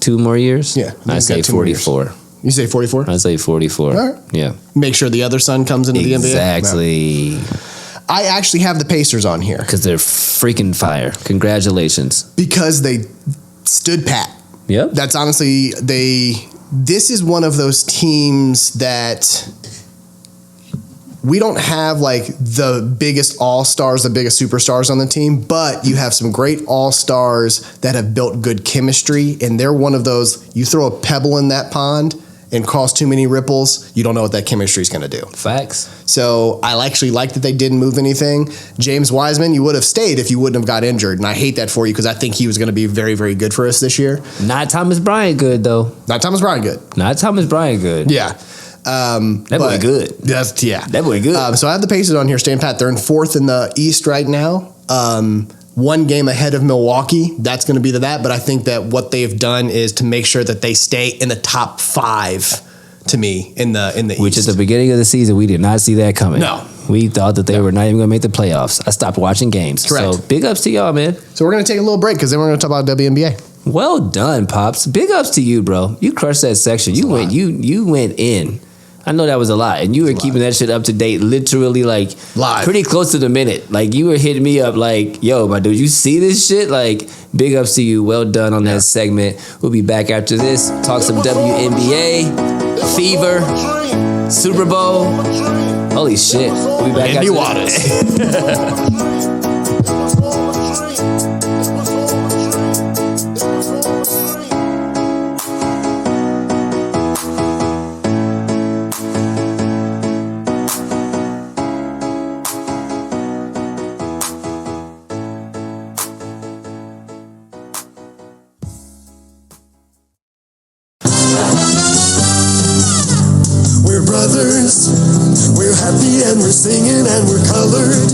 2 more years? Yeah. I say 44. You say 44? I say 44. All right. Yeah. Make sure the other son comes into the NBA. Exactly. No. I actually have the Pacers on here. Because they're freaking fire. Congratulations. Because they stood pat. Yep. That's honestly, this is one of those teams that we don't have like the biggest all-stars, the biggest superstars on the team, but you have some great all-stars that have built good chemistry, and they're one of those, you throw a pebble in that pond and cause too many ripples, you don't know what that chemistry is going to do. Facts. So I actually like that they didn't move anything. James Wiseman, you would have stayed if you wouldn't have got injured. And I hate that for you because I think he was going to be very, very good for us this year. Not Thomas Bryant good, though. Not Thomas Bryant good. Not Thomas Bryant good. Yeah. That boy good. That boy good. So I have the Pacers on here staying pat. They're in 4th in the East right now. 1 game ahead of Milwaukee. That's going to be that. But I think that what they've done is to make sure that they stay in the top 5 to me in the Which East. at the beginning of the season, we did not see that coming. No. We thought that they were not even going to make the playoffs. I stopped watching games. Correct. So big ups to y'all, man. So we're going to take a little break because then we're going to talk about WNBA. Well done, Pops. Big ups to you, bro. You crushed that section. You went in. I know that was a lot. And you were keeping that shit up to date, literally like live. Pretty close to the minute. Like you were hitting me up like, yo, my dude, you see this shit? Like, big ups to you. Well done on that segment. We'll be back after this. Talk some WNBA, Fever, Super Bowl. Holy shit. We'll be back Andy after Waters. We're brothers, we're happy and we're singing and we're colored.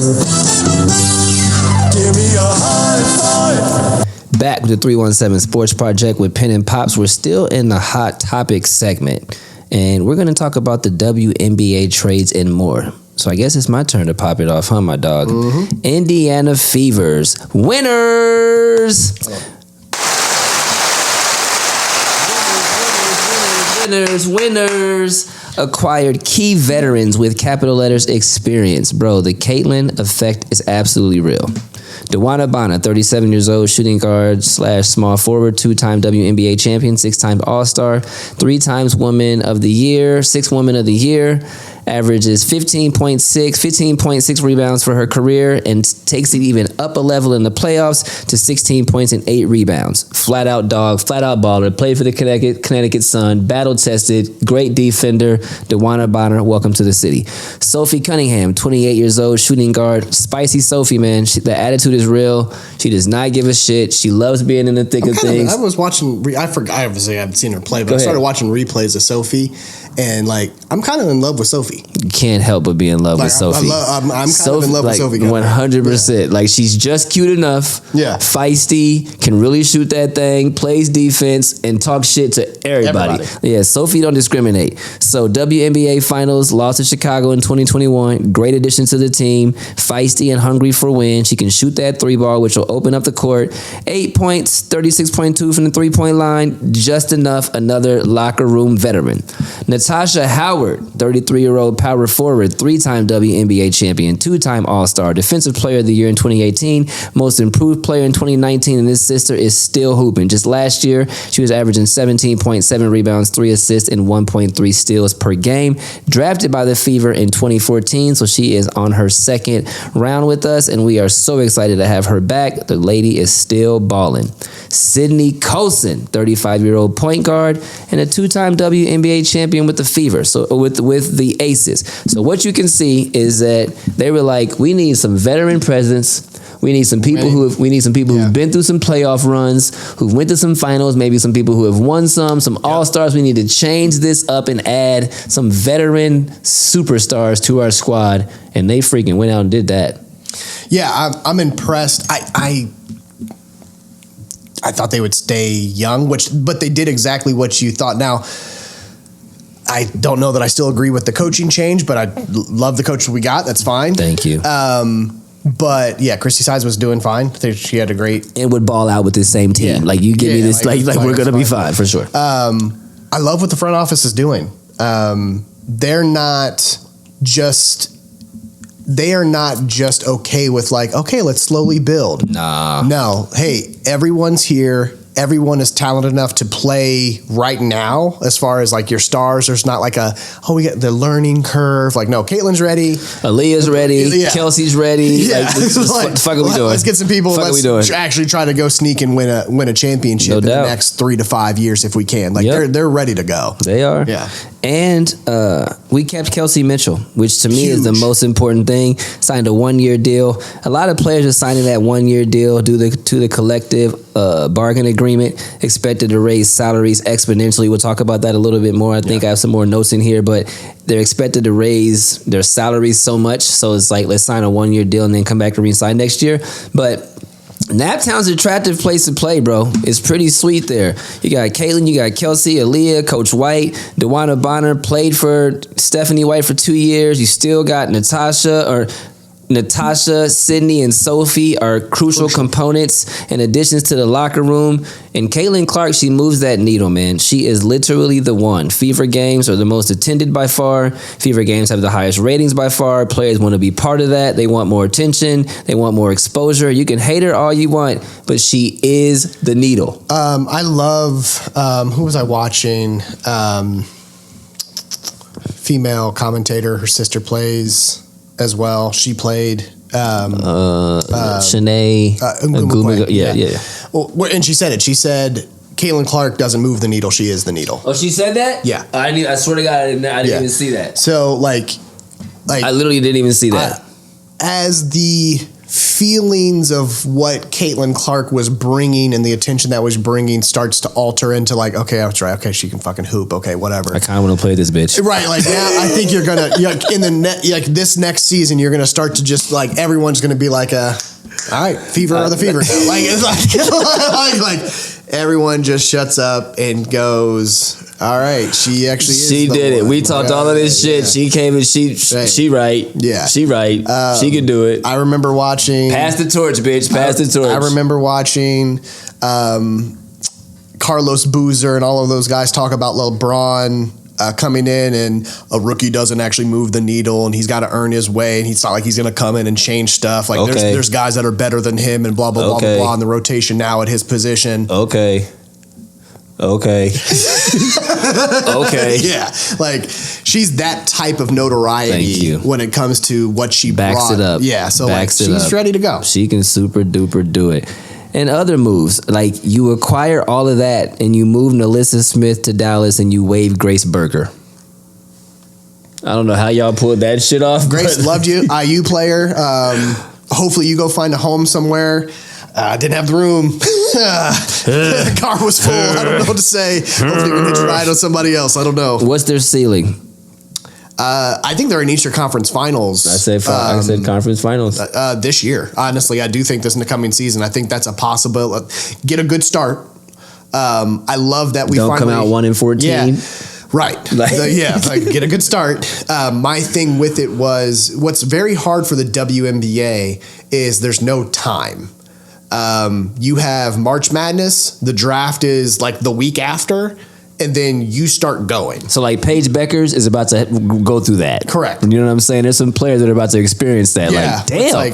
Give me a high five. Back with the 317 Sports Project with Penn and Pops. We're still in the Hot Topics segment, and we're going to talk about the WNBA trades and more. So I guess it's my turn to pop it off, huh, my dog? Mm-hmm. Indiana Fevers, winners! Winners! Acquired key veterans with capital letters experience. Bro, the Caitlyn effect is absolutely real. DeWanna Bonner, 37 years old, shooting guard / small forward, 2-time WNBA champion, 6-time All-Star, 3 times Woman of the Year, 6 Woman of the Year, averages 15.6 rebounds for her career, and takes it even up a level in the playoffs to 16 points and 8 rebounds. Flat out dog, flat out baller, played for the Connecticut Sun, battle tested, great defender. DeWanna Bonner, welcome to the city. Sophie Cunningham, 28 years old, shooting guard, spicy Sophie, man. The attitude is real. She does not give a shit. She loves being in the thick of things. I was watching. I forgot. Obviously, I haven't seen her play, but I started watching replays of Sophie, and like I'm kind of in love with Sophie. You can't help but be in love with Sophie. I'm kind of in love with Sophie. 100%. Yeah. Like she's just cute enough. Yeah. Feisty, can really shoot that thing, plays defense, and talk shit to everybody. Yeah, Sophie don't discriminate. So WNBA Finals, lost to Chicago in 2021. Great addition to the team. Feisty and hungry for win. She can shoot that 3-ball, which will open up the court. 8 points, 36.2 from the 3-point line. Just enough. Another locker room veteran. Natasha Howard, 33-year-old power forward, 3-time WNBA champion, 2-time All-Star, Defensive Player of the Year in 2018, Most Improved Player in 2019, and this sister is still hooping. Just last year, she was averaging 17.7 rebounds, 3 assists, and 1.3 steals per game. Drafted by the Fever in 2014, so she is on her 2nd round with us, and we are so excited to have her back. The lady is still balling. Sydney Colson, 35-year-old point guard, and a 2-time WNBA champion with the Fever, so with the Aces. So what you can see is that they were like, we need some veteran presence. We need some people who've been through some playoff runs, who've went to some finals, maybe some people who have won some all-stars. We need to change this up and add some veteran superstars to our squad, and they freaking went out and did that. Yeah, I'm impressed. I thought they would stay young, but they did exactly what you thought. Now, I don't know that I still agree with the coaching change, but I love the coach we got. That's fine. Thank you. But yeah, Christy Sides was doing fine. I think she had a great. It would ball out with this same team. Yeah. Like you give me this, like we're gonna be fine for sure. I love what the front office is doing. They are not just okay with like, okay, let's slowly build. Nah. No. Hey, everyone's here. everyone is talented enough to play right now. As far as like your stars, there's not like we got the learning curve. Like, no, Caitlin's ready, Aaliyah's ready, yeah. Kelsey's ready. Yeah, Like, what the fuck are we doing? Let's get some people. Let's actually try to go sneak and win a championship in the next 3 to 5 years if we can. Like they're ready to go. They are. Yeah. And we kept Kelsey Mitchell, which to me is the most important thing. Signed a 1-year deal. A lot of players are signing that 1-year deal due to the collective bargain agreement. Expected to raise salaries exponentially. We'll talk about that a little bit more. I think I have some more notes in here, but they're expected to raise their salaries so much. So it's like, let's sign a 1-year deal and then come back to re-sign next year. But Naptown's an attractive place to play, bro. It's pretty sweet there. You got Caitlin, you got Kelsey, Aaliyah, Coach White, DeWanna Bonner played for Stephanie White for 2 years. You still got Natasha, Sydney, and Sophie are crucial components and additions to the locker room. And Caitlin Clark, she moves that needle, man. She is literally the one. Fever games are the most attended by far. Fever games have the highest ratings by far. Players want to be part of that. They want more attention. They want more exposure. You can hate her all you want, but she is the needle. I love, who was I watching? Female commentator, her sister plays as well. She played Shanae Nguma. Yeah. Well, and she said it. She said Caitlin Clark doesn't move the needle. She is the needle. Oh, she said that? Yeah. I swear to God, I didn't even see that. So like I literally didn't even see that. As the feelings of what Caitlin Clark was bringing and the attention that was bringing starts to alter into like, okay, that's right. Okay, she can fucking hoop. Okay, whatever. I kind of want to play this bitch. Right, like now I think you're gonna like this next season you're gonna start to just like everyone's gonna be like all right, Fever or the Fever. Like it's like everyone just shuts up and goes, all right, she actually is. She did it. We talked all of this shit. Yeah. She came and she right. Yeah. She right. She can do it. I remember watching. Pass the torch, bitch. Pass the torch. I remember watching Carlos Boozer and all of those guys talk about LeBron coming in, and a rookie doesn't actually move the needle, and he's got to earn his way, and he's not like he's going to come in and change stuff. Like there's guys that are better than him, and blah blah blah blah blah in the rotation now at his position. Okay. Yeah, like she's that type of notoriety when it comes to what she brought. It up. Yeah, so like she's ready to go. She can super duper do it. And other moves, like you acquire all of that and you move Nalissa Smith to Dallas and you waive Grace Berger. I don't know how y'all pulled that shit off. Grace loved you, IU player. Hopefully you go find a home somewhere. Didn't have the room. The car was full. I don't know what to say. Hopefully we can try it on somebody else. I don't know. What's their ceiling? I think they're in Eastern Conference Finals. I said conference finals this year. Honestly, I do think this in the coming season. I think that's a possible. Get a good start. I love that we don't come out 1-14. Yeah. Right. Like get a good start. My thing with it was what's very hard for the WNBA is there's no time. You have March Madness. The draft is like the week after, and then you start going. So like Paige Beckers is about to go through that. Correct. You know what I'm saying? There's some players that are about to experience that. Yeah. Like,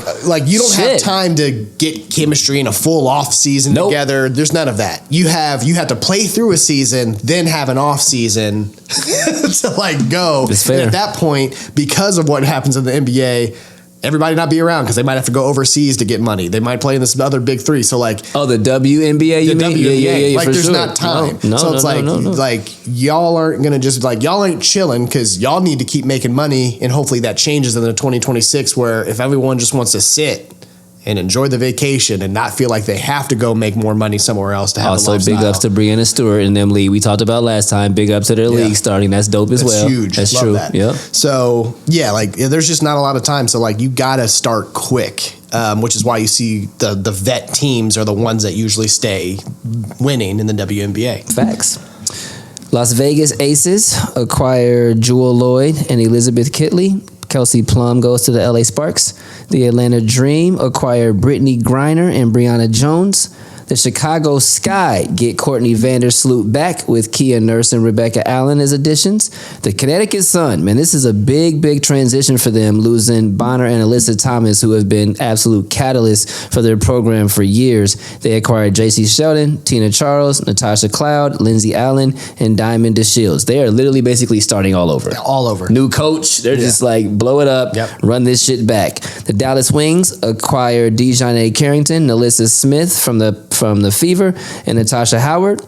damn. Like you don't have time to get chemistry in a full off season together. There's none of that. You have to play through a season, then have an off season to like go. It's fair. And at that point, because of what happens in the NBA, everybody not be around because they might have to go overseas to get money. They might play in this other big three. So like, the WNBA, you mean? WNBA. Like there's sure. not time. No, so it's like y'all aren't gonna just like y'all ain't chilling because y'all need to keep making money, and hopefully that changes in the 2026 where if everyone just wants to sit and enjoy the vacation and not feel like they have to go make more money somewhere else to have also a lifestyle. Big ups to Breanna Stewart and them league we talked about last time. Big ups to their league starting. That's dope as well. Huge. That's Love true. That. Yeah. So like there's just not a lot of time. So like you gotta start quick, which is why you see the vet teams are the ones that usually stay winning in the WNBA. Facts. Las Vegas Aces acquire Jewel Lloyd and Elizabeth Kitley. Kelsey Plum goes to the LA Sparks. The Atlanta Dream acquired Brittany Griner and Brianna Jones. The Chicago Sky get Courtney Vandersloot back with Kia Nurse and Rebecca Allen as additions. The Connecticut Sun, man, this is a big transition for them, losing Bonner and Alyssa Thomas, who have been absolute catalysts for their program for years. They acquired J.C. Sheldon, Tina Charles, Natasha Cloud, Lindsay Allen, and Diamond DeShields. They are literally basically starting all over. All over. New coach. They're just like, blow it up, run this shit back. The Dallas Wings acquired Dejonae Carrington, Alyssa Smith from the Fever, and Natasha Howard.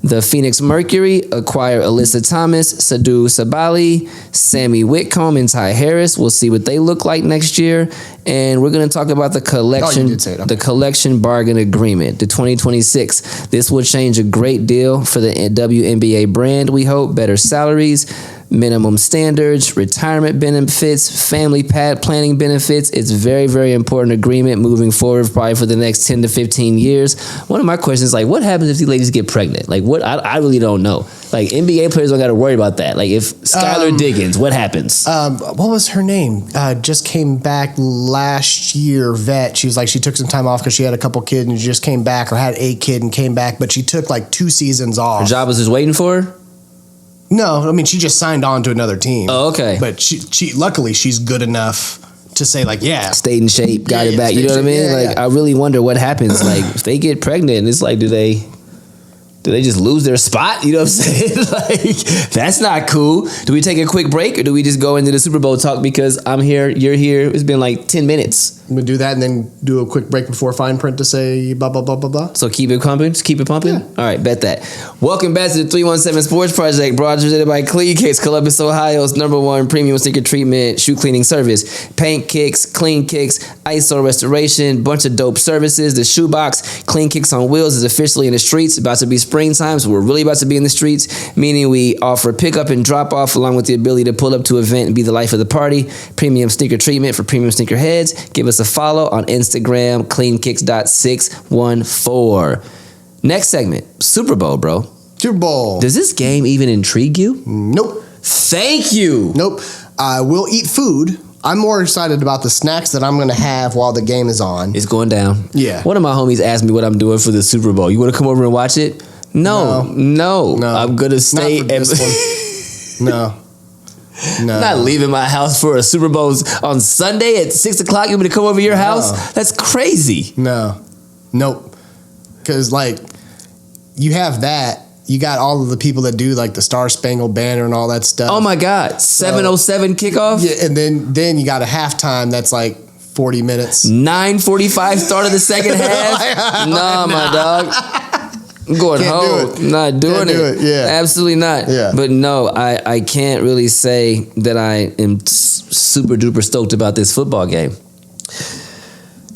The Phoenix Mercury acquired Alyssa Thomas, Sadhu Sabali, Sammy Whitcomb, and Ty Harris. We'll see what they look like next year. And we're going to talk about the collection, the collection bargain agreement, the 2026. This will change a great deal for the WNBA brand, we hope. Better salaries, minimum standards, retirement benefits, family planning benefits. It's very important agreement moving forward, probably for the next 10 to 15 years. One of my questions is like, what happens if these ladies get pregnant? Like, what? I really don't know. Like, NBA players don't got to worry about that. Like, if Skylar Diggins, what happens? What was her name? Just came back last year, vet. She was like, she took some time off because she had a couple kids and she just came back, or had a kid and came back, but she took like 2 seasons off. Her job was just waiting for her? No, I mean, she just signed on to another team. Oh, okay. But she luckily, she's good enough to say, like, yeah. Stayed in shape, got it back. You know what I mean? Like, I really wonder what happens. Like, if they get pregnant, it's like, do they just lose their spot? You know what I'm saying? Like, that's not cool. Do we take a quick break, or do we just go into the Super Bowl talk because I'm here, you're here? It's been like 10 minutes. I'm going to do that and then do a quick break before fine print to say blah, blah, blah, blah, blah. So keep it pumping? Just keep it pumping? Yeah. All right, bet that. Welcome back to the 317 Sports Project, brought to you by Clean Kicks, Columbus, Ohio's #1 premium sneaker treatment shoe cleaning service. Paint kicks, clean kicks, ISO restoration, bunch of dope services. The shoebox, Clean Kicks on Wheels, is officially in the streets. About to be springtime, so we're really about to be in the streets, meaning we offer pickup and drop off along with the ability to pull up to an event and be the life of the party. Premium sneaker treatment for premium sneaker heads. Give us a follow on Instagram, cleankicks.614. Next segment, Super Bowl, bro. Super Bowl. Does this game even intrigue you? Nope. Thank you. Nope. We'll eat food. I'm more excited about the snacks that I'm going to have while the game is on. It's going down. Yeah. One of my homies asked me what I'm doing for the Super Bowl. You want to come over and watch it? No. I'm going to stay. No. I'm not leaving my house for a Super Bowl on Sunday at 6 o'clock. You want me to come over to your house? That's crazy. Nope. Because, like, you have that. You got all of the people that do, like, the Star Spangled Banner and all that stuff. Oh, my God. 7:07 kickoff? Yeah, and then you got a halftime that's, like, 40 minutes. 9:45 start of the second half? Nah, my dog. I'm going home. Not doing it. Yeah. Absolutely not. Yeah. But no, I can't really say that I am super duper stoked about this football game.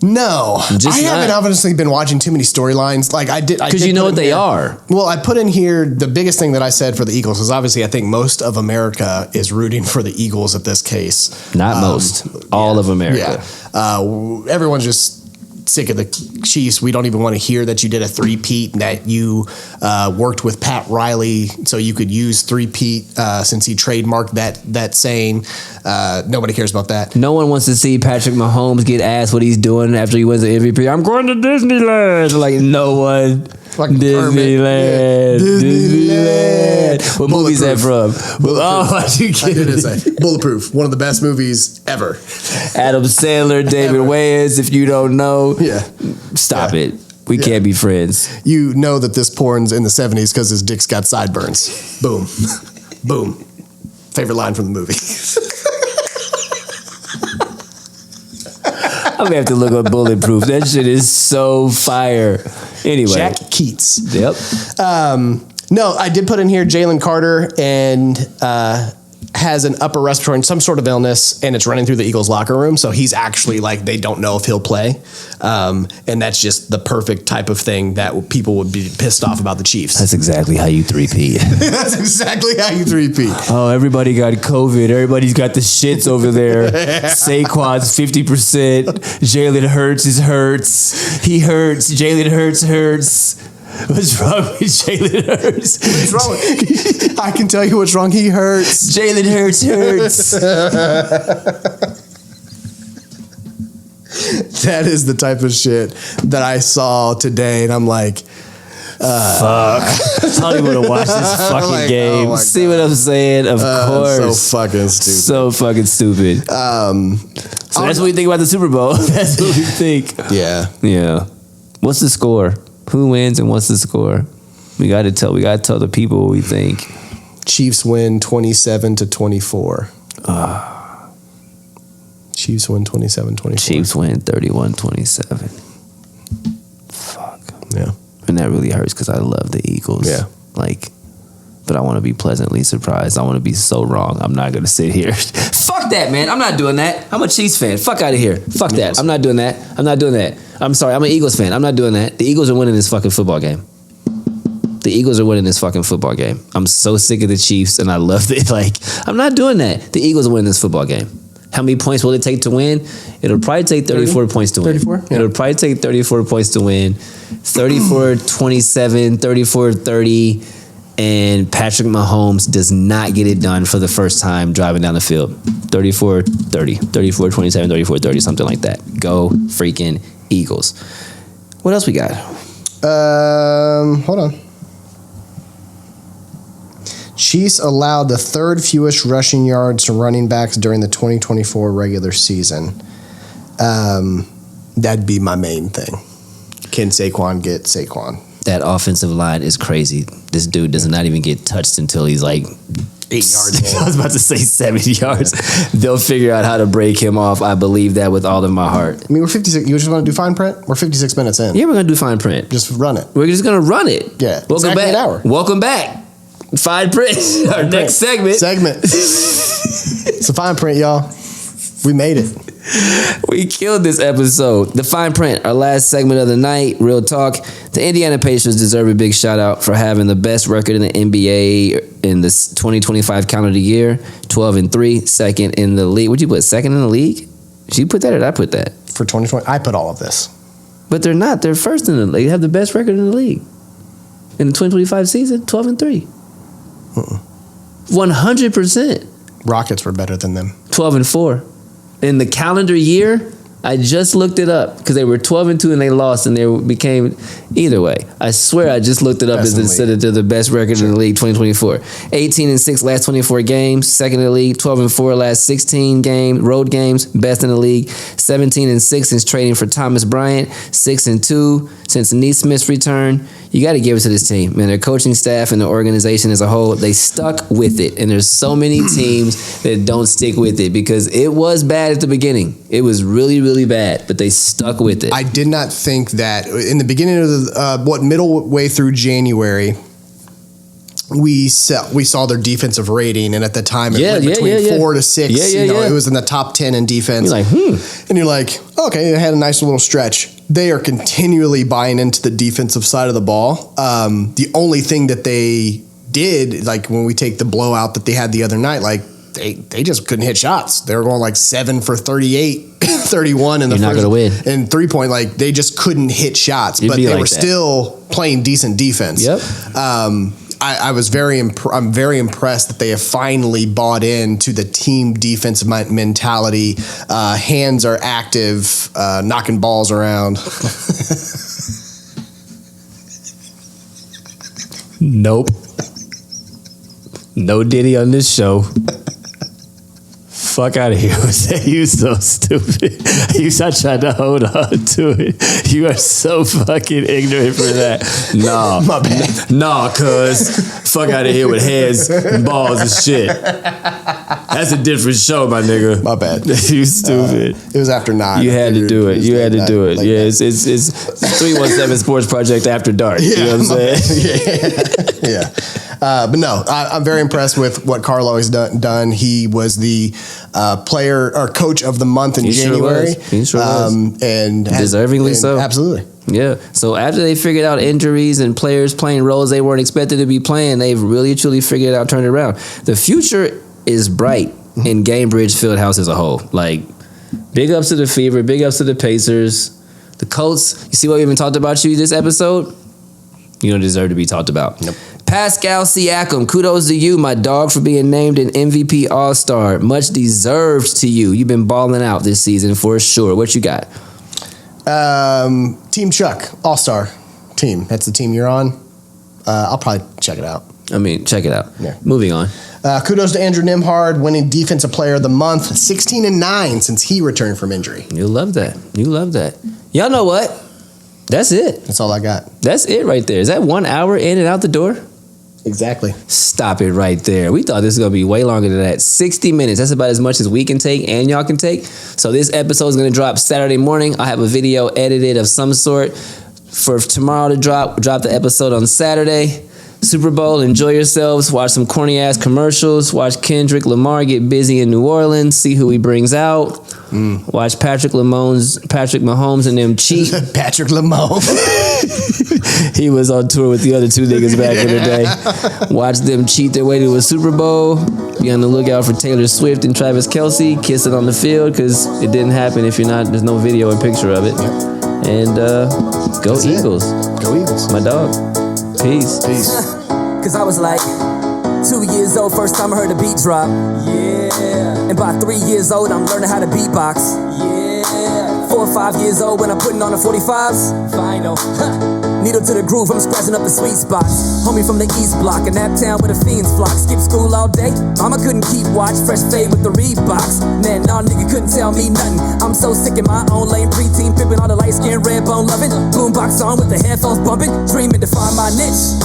No. I haven't obviously been watching too many storylines. Like I did. Because you know what they are. Well, I put in here the biggest thing that I said for the Eagles is obviously I think most of America is rooting for the Eagles at this case. Not most. All of America. Yeah. Everyone's just sick of the Chiefs. We don't even want to hear that you did a three-peat, that you worked with Pat Riley so you could use three-peat since he trademarked that saying. Nobody cares about that. No one wants to see Patrick Mahomes get asked what he's doing after he wins the MVP. I'm going to Disneyland. Like, no one. Disneyland. What movie is that from? Oh, I did say Bulletproof. One of the best movies ever. Adam Sandler, David Wayans. If you don't know, stop it. We can't be friends. You know that this porn's in the 70s because his dick's got sideburns. Boom. Boom. Favorite line from the movie. I'm gonna have to look up Bulletproof. That shit is so fire. Anyway, Jack Keats. Yep. No, I did put in here Jalen Carter and has an upper respiratory and some sort of illness, and it's running through the Eagles locker room. So he's actually like, they don't know if he'll play. And that's just the perfect type of thing that people would be pissed off about the Chiefs. That's exactly how you three-peat. That's exactly how you three-peat. Oh, everybody got COVID. Everybody's got the shits over there. Saquon's 50%. Jalen Hurts. He hurts. Jalen Hurts. What's wrong with Jalen Hurts? What's wrong with I can tell you what's wrong. He hurts. Jalen Hurts. That is the type of shit that I saw today, and I'm like, fuck. I don't even want to watch this fucking like, game. oh my See God. what I'm saying? Of course. So fucking stupid. So fucking stupid. So that's what we think about the Super Bowl. That's what we think. Yeah. Yeah. What's the score? Who wins and what's the score? We gotta tell the people what we think. Chiefs win 27-24. Chiefs win 27-24. Chiefs win 31-27. Fuck. Yeah. And that really hurts because I love the Eagles. Yeah. Like, but I want to be pleasantly surprised. I want to be so wrong. I'm not going to sit here. Fuck that, man. I'm not doing that. I'm a Chiefs fan. Fuck out of here. Fuck that. I'm not doing that. I'm not doing that. I'm sorry. I'm an Eagles fan. I'm not doing that. The Eagles are winning this fucking football game. The Eagles are winning this fucking football game. I'm so sick of the Chiefs and I love it. Like, I'm not doing that. The Eagles are winning this football game. How many points will it take to win? It'll probably take 34 points to win. 34? Yeah. It'll probably take 34 points to win. 34-27, 34-30, and Patrick Mahomes does not get it done for the first time driving down the field. 34-30, 34-27, 34-30, something like that. Go freaking Eagles. What else we got? Hold on. Chiefs allowed the third fewest rushing yards to running backs during the 2024 regular season. That'd be my main thing. Can Saquon get Saquon? That offensive line is crazy. This dude does not even get touched until he's like 8 yards in. I was about to say 70 yards. They'll figure out how to break him off. I believe that with all of my heart. I mean, we're 56. You just want to do fine print? We're 56 minutes in. Yeah, we're going to do fine print. Just run it. We're just going to run it. Yeah. Welcome exactly back. an hour. Welcome back. Fine print. Our next segment. It's a fine print, y'all. We made it. We killed this episode. The fine print, our last segment of the night. Real talk. The Indiana Pacers deserve a big shout out for having the best record in the NBA in this 2025 calendar year. 12-3, second in the league. What'd you put? Second in the league? Did you put that or did I put that? For 2020, I put all of this. But they're not. They're first in the league. They have the best record in the league. In the 2025 season, 12-3. 100%. Rockets were better than them. 12-4. In the calendar year, I just looked it up because they were 12-2 and they lost and they became either way. I swear I just looked it up Best as in the instead of the best record in the league 2024. 18-6 last 24 games, second in the league. 12-4 last 16 road games, best in the league. 17-6 since trading for Thomas Bryant. 6-2 since Neesmith's return. You got to give it to this team, man. Their coaching staff and the organization as a whole, they stuck with it. And there's so many teams that don't stick with it because it was bad at the beginning. It was really, really bad, but they stuck with it. I did not think that in the beginning of the middle way through January, we saw their defensive rating, and at the time it went between 4 to 6. It was in the top 10 in defense. You're like, and you're like, okay, they had a nice little stretch. They are continually buying into the defensive side of the ball. The only thing that they did, like when we take the blowout that they had the other night, like they just couldn't hit shots. They were going like 7 for 38, 31 in the You're not first. gonna win. And 3-point, like they just couldn't hit shots, It'd but be they like were that. still playing decent defense. Yep. I'm very impressed that they have finally bought into the team defensive mentality. Hands are active, knocking balls around. Nope. No Diddy on this show. Fuck out of here with that. You so stupid. You not trying to hold on to it. You are so fucking ignorant for that. Nah. My bad. Nah, cuz. Fuck out of here with heads and balls and shit. That's a different show, my nigga. My bad. You stupid. It was after 9. You had to do it. You had to do it. Like Yeah, that. it's 317 Sports Project After Dark. You know what I'm saying? Yeah. But no, I'm very impressed with what Carlo has done. He was the player or coach of the month in January. He sure was. And Deservingly so. Absolutely. Yeah. So after they figured out injuries and players playing roles they weren't expected to be playing, they've really truly figured it out, turned it around. The future is bright in Gainbridge Fieldhouse as a whole. Like, big ups to the Fever, big ups to the Pacers. The Colts, you see what we even talked about you this episode? You don't deserve to be talked about. Nope. Pascal Siakam, kudos to you, my dog, for being named an MVP All-Star. Much deserved to you. You've been balling out this season for sure. What you got? Team Chuck, All-Star team. That's the team you're on. I'll probably check it out. I mean, check it out. Yeah. Moving on. Kudos to Andrew Nimhard, winning Defensive Player of the Month, 16-9 since he returned from injury. You love that. You love that. Y'all know what? That's it. That's all I got. That's it right there. Is that 1 hour in and out the door? Exactly. Stop it right there. We thought this was going to be way longer than that. 60 minutes. That's about as much as we can take and y'all can take. So this episode is going to drop Saturday morning. I'll have a video edited of some sort for tomorrow to drop. Drop the episode on Saturday. Super Bowl, enjoy yourselves. Watch some corny ass commercials. Watch Kendrick Lamar get busy in New Orleans. See who he brings out. Watch Patrick Mahomes and them cheat. Patrick Mahomes. He was on tour with the other two niggas back in the day. Watch them cheat their way to a Super Bowl. Be on the lookout for Taylor Swift and Travis Kelce. Kiss it on the field because it didn't happen if you're not. There's no video or picture of it. Yep. And go That's Eagles. Go Eagles. My dog. Peace. Cause I was like 2 years old, first time I heard a beat drop. Yeah. And by 3 years old, I'm learning how to beatbox. Yeah. 4 or 5 years old when I'm putting on the 45s. Final. Needle to the groove, I'm scratching up the sweet spots. Homie from the East Block, in that town where the fiends flock. Skip school all day, mama couldn't keep watch. Fresh fade with the Reeboks. Man, nah, nigga couldn't tell me nothing. I'm so sick in my own lane, preteen, pimping all the light skin, red bone loving. Boombox on with the headphones bumping, dreaming to find my niche.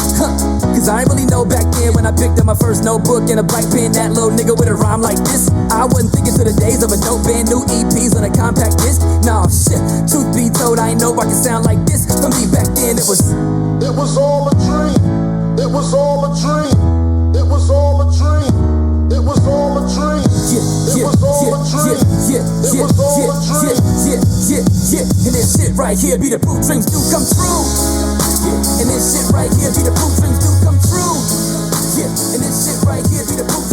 Cause I ain't really know back then when I picked up my first notebook and a black pen, that little nigga with a rhyme like this. I wasn't thinking to the days of a dope band, new EPs on a compact disc. Nah, shit, truth be told, I ain't know I could sound like this. For me back then, it was all a dream. It was all a dream. It was all a dream. It was all a dream. It was all a dream. It was all a dream. And this shit right here be the proof dreams do come true. And this shit right here be the proof dreams do come true. And this shit right here be the proof